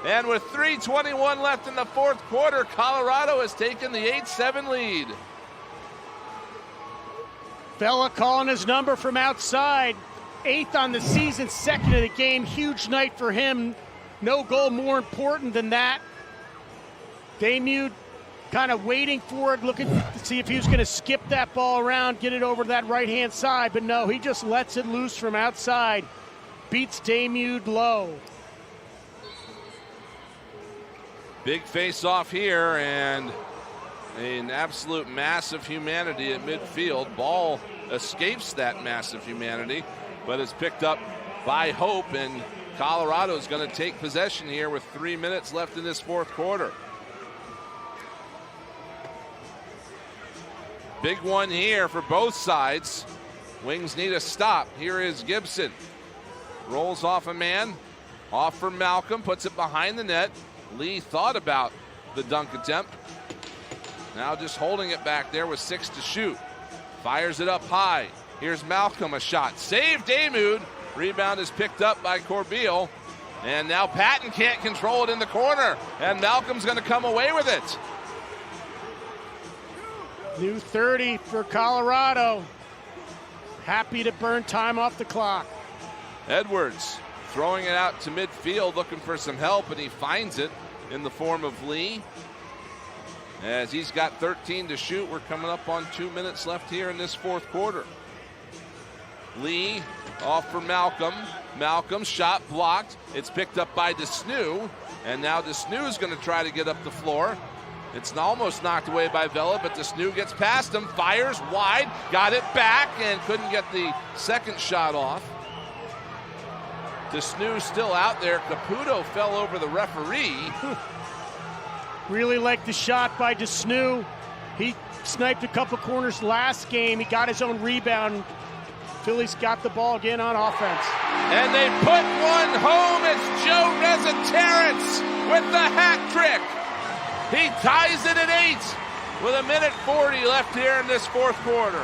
And with 3:21 left in the fourth quarter, Colorado has taken the 8-7 lead. Vela calling his number from outside. 8th on the season, 2nd of the game. Huge night for him. No goal more important than that. Damude kind of waiting for it, looking to see if he was going to skip that ball around, get it over to that right-hand side. But no, he just lets it loose from outside. Beats Damude low. Big face-off here, and an absolute mass of humanity at midfield. Ball escapes that massive humanity, but is picked up by Hope, and Colorado is going to take possession here with 3 minutes left in this fourth quarter. Big one here for both sides. Wings need a stop. Here is Gibson. Rolls off a man. Off for Malcolm. Puts it behind the net. Lee thought about the dunk attempt. Now just holding it back there with 6 to shoot. Fires it up high. Here's Malcolm, a shot. Save Damude. Rebound is picked up by Corbeil. And now Patton can't control it in the corner. And Malcolm's going to come away with it. New 30 for Colorado. Happy to burn time off the clock. Edwards throwing it out to midfield, looking for some help, and he finds it in the form of Lee. As he's got 13 to shoot, we're coming up on 2 minutes left here in this fourth quarter. Lee off for Malcolm. Malcolm's shot blocked. It's picked up by Desneux, and now Desneu's going to try to get up the floor. It's almost knocked away by Vela, but Desneux gets past him, fires wide, got it back, and couldn't get the second shot off. Desneux still out there. Caputo fell over the referee. Really liked the shot by Desneux. He sniped a couple corners last game. He got his own rebound. Phillies got the ball again on offense. And they put one home. It's Joe Resetarits with the hat trick. He ties it at 8 with 1:40 left here in this fourth quarter.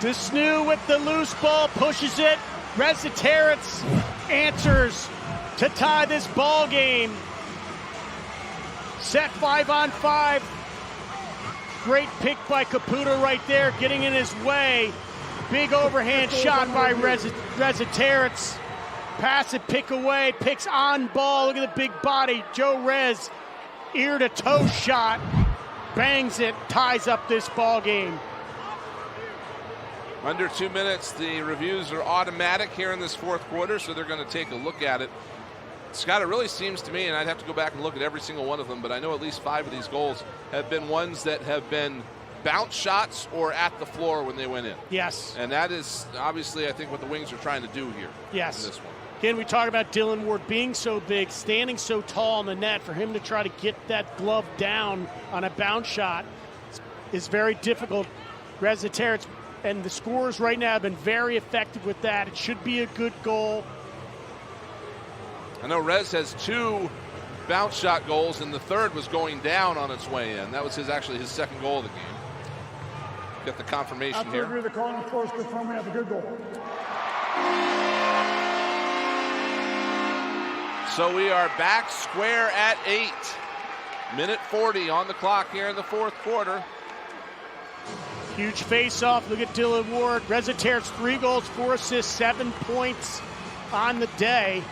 Desneux with the loose ball, pushes it. Resetarits answers to tie this ball game. Set 5-on-5. Great pick by Caputo right there, getting in his way. Big overhand shot by Resetarits. Pass it, pick away, picks on ball. Look at the big body. Joe Rez, ear to toe shot, bangs it, ties up this ball game. Under 2 minutes, the reviews are automatic here in this fourth quarter, so they're going to take a look at it. Scott, it really seems to me, and I'd have to go back and look at every single one of them, but I know at least 5 of these goals have been ones that have been bounce shots or at the floor when they went in. Yes. And that is obviously, I think, what the Wings are trying to do here. Yes. In this one. Again, we talk about Dylan Ward being so big, standing so tall on the net. For him to try to get that glove down on a bounce shot is very difficult. Resetarits and the scorers right now have been very effective with that. It should be a good goal. I know Rez has 2 bounce shot goals, and the third was going down on its way in. That was actually his second goal of the game. Got the confirmation After here. review, the call on the floor is confirmed we have a good goal. So we are back square at 8. Minute 40 on the clock here in the fourth quarter. Huge face-off. Look at Dylan Ward. Resetarits 3 goals, 4 assists, 7 points on the day.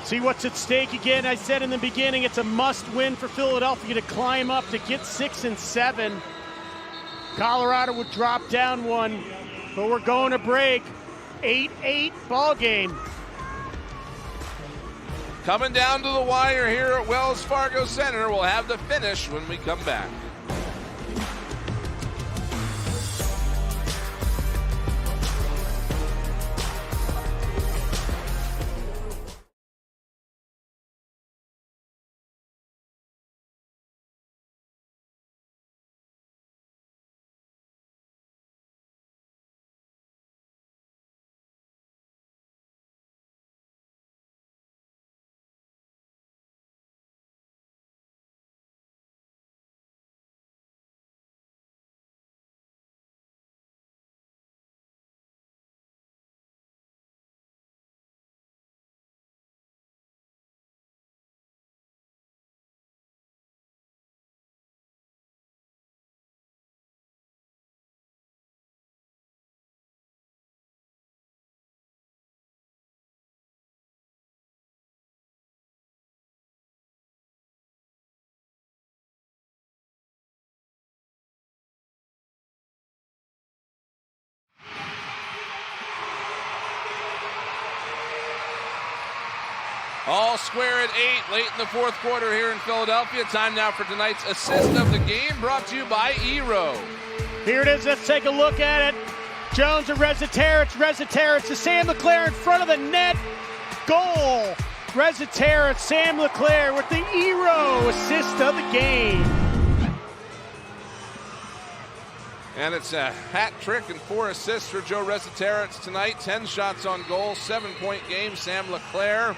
See what's at stake again. I said in the beginning, it's a must-win for Philadelphia to climb up to get 6 and 7. Colorado would drop down 1, but we're going to break. 8-8 ball game. Coming down to the wire here at Wells Fargo Center. We'll have the finish when we come back. All square at 8 late in the fourth quarter here in Philadelphia. Time now for tonight's assist of the game, brought to you by Eero. Here it is. Let's take a look at it. Jones and Resetarits. Resetarits to Sam LeClair in front of the net. Goal. Resetarits, Sam LeClair with the Eero assist of the game. And it's a hat trick and 4 assists for Joe Resetarits tonight. 10 shots on goal, 7-point game. Sam LeClair.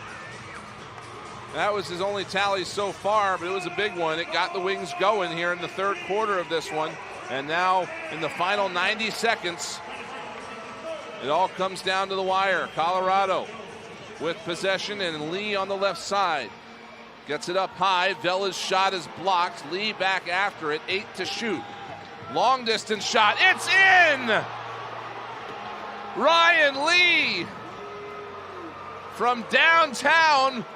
That was his only tally so far, but it was a big one. It got the Wings going here in the third quarter of this one. And now in the final 90 seconds, it all comes down to the wire. Colorado with possession and Lee on the left side. Gets it up high. Vela's shot is blocked. Lee back after it. 8 to shoot. Long distance shot. It's in! Ryan Lee from downtown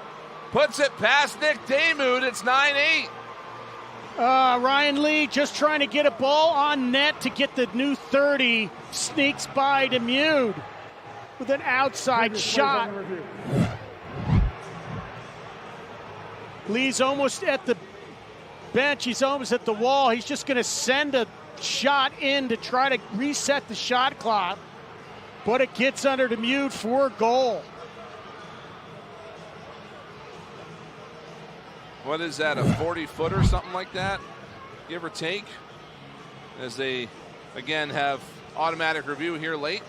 puts it past Nick Damude. It's 9-8. Ryan Lee just trying to get a ball on net to get the new 30. Sneaks by Damude with an outside shot. Lee's almost at the bench. He's almost at the wall. He's just going to send a shot in to try to reset the shot clock. But it gets under Damude for a goal. What is that, a 40-footer or something like that, give or take? As they, again, have automatic review here late.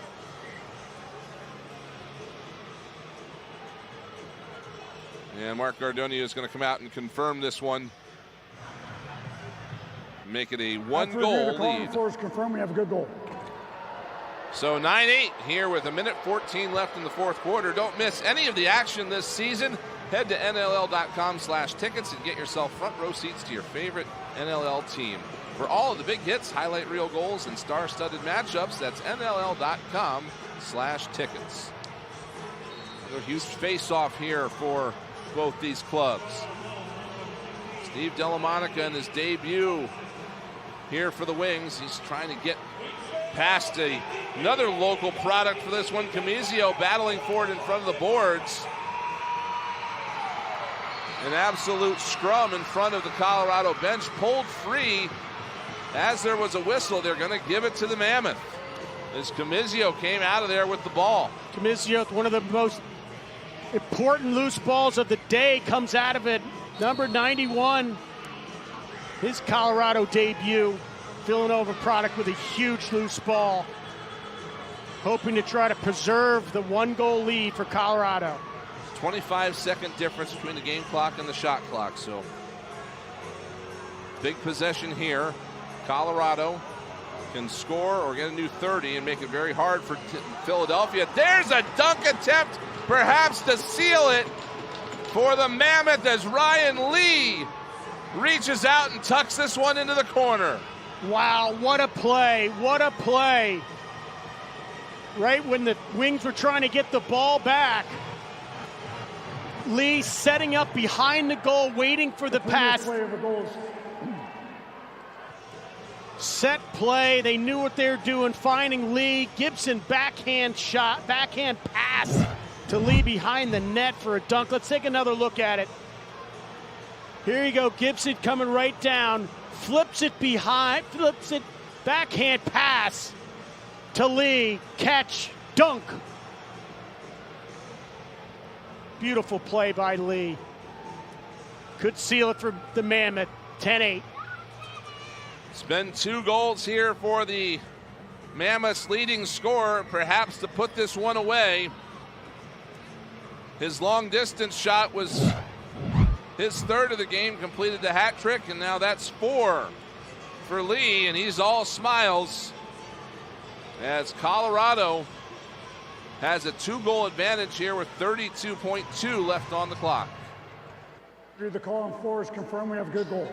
And Mark Gardonio is going to come out and confirm this one. Make it a 1-goal lead. Confirm we have a good goal. So 9-8 here with 1:14 left in the fourth quarter. Don't miss any of the action this season. Head to NLL.com/tickets and get yourself front row seats to your favorite NLL team. For all of the big hits, highlight reel goals, and star-studded matchups, that's NLL.com/tickets. A huge face-off here for both these clubs. Steve Delamonica in his debut here for the Wings. He's trying to get past another local product for this one. Camizio battling for it in front of the boards. An absolute scrum in front of the Colorado bench. Pulled free as there was a whistle. They're going to give it to the Mammoth as Camizio came out of there with the ball. Camizio, one of the most important loose balls of the day, comes out of it. Number 91, his Colorado debut. Villanova product with a huge loose ball. Hoping to try to preserve the 1-goal lead for Colorado. 25-second difference between the game clock and the shot clock. So big possession here. Colorado can score or get a new 30 and make it very hard for Philadelphia. There's a dunk attempt, perhaps to seal it for the Mammoth, as Ryan Lee reaches out and tucks this one into the corner. Wow, what a play, what a play. Right when the Wings were trying to get the ball back, Lee setting up behind the goal, waiting for the pass. Set play, they knew what they were doing, finding Lee. Gibson backhand shot, backhand pass to Lee behind the net for a dunk. Let's take another look at it. Here you go, Gibson coming right down, flips it behind, flips it, backhand pass to Lee, catch, dunk. Beautiful play by Lee. Could seal it for the Mammoth, 10-8. It's been 2 goals here for the Mammoth's leading scorer, perhaps to put this one away. His long distance shot was his 3rd of the game, completed the hat trick, and now that's 4 for Lee, and he's all smiles as Colorado has a 2-goal advantage here with 32.2 left on the clock. The call on floor is confirmed. We have a good goal.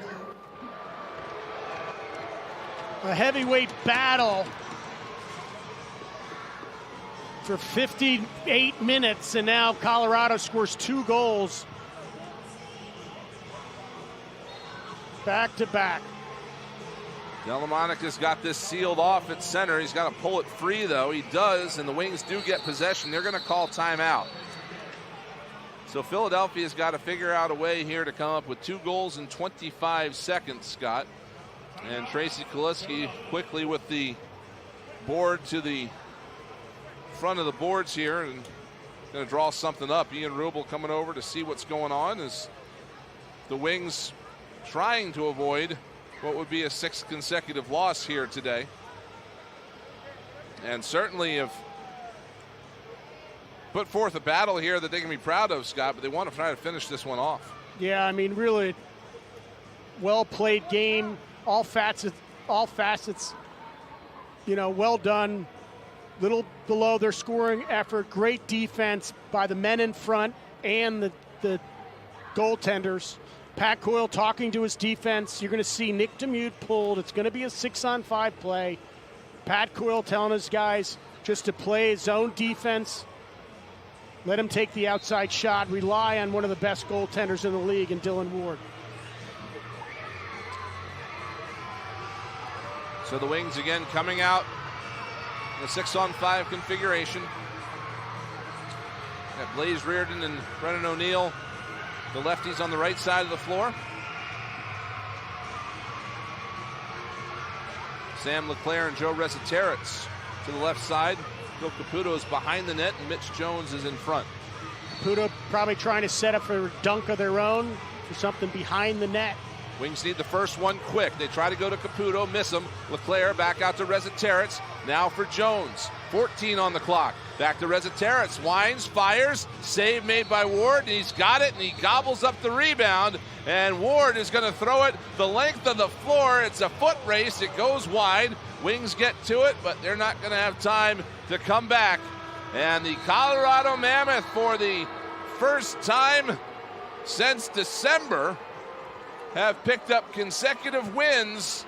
A heavyweight battle for 58 minutes, and now Colorado scores 2 goals back to back. Delamonica's got this sealed off at center. He's got to pull it free, though. He does, and the Wings do get possession. They're going to call timeout. So Philadelphia's got to figure out a way here to come up with 2 goals in 25 seconds, Scott. And Tracy Kaliski quickly with the board to the front of the boards here and going to draw something up. Ian Rubel coming over to see what's going on as the Wings trying to avoid what would be a 6th consecutive loss here today. And certainly have put forth a battle here that they can be proud of, Scott, but they want to try to finish this one off. Yeah, I mean, really well-played game. All facets, you know, well done. Little below their scoring effort. Great defense by the men in front and the goaltenders. Pat Coyle talking to his defense. You're going to see Nick Demuth pulled. It's going to be a 6-on-5 play. Pat Coyle telling his guys just to play his own defense. Let him take the outside shot. Rely on one of the best goaltenders in the league in Dylan Ward. So the Wings again coming out in a 6-on-5 configuration. Got Blaze Reardon and Brennan O'Neill, the lefties, on the right side of the floor. Sam LeClaire and Joe Resetarits to the left side. Phil Caputo is behind the net and Mitch Jones is in front. Caputo probably trying to set up for a dunk of their own or something behind the net. Wings need the first one quick. They try to go to Caputo, miss him. LeClaire back out to Resetarits. Now for Jones. 14 on the clock. Back to Resetarits. Winds, fires. Save made by Ward, and he's got it, and he gobbles up the rebound. And Ward is going to throw it the length of the floor. It's a foot race. It goes wide. Wings get to it, but they're not going to have time to come back. And the Colorado Mammoth, for the first time since December, have picked up consecutive wins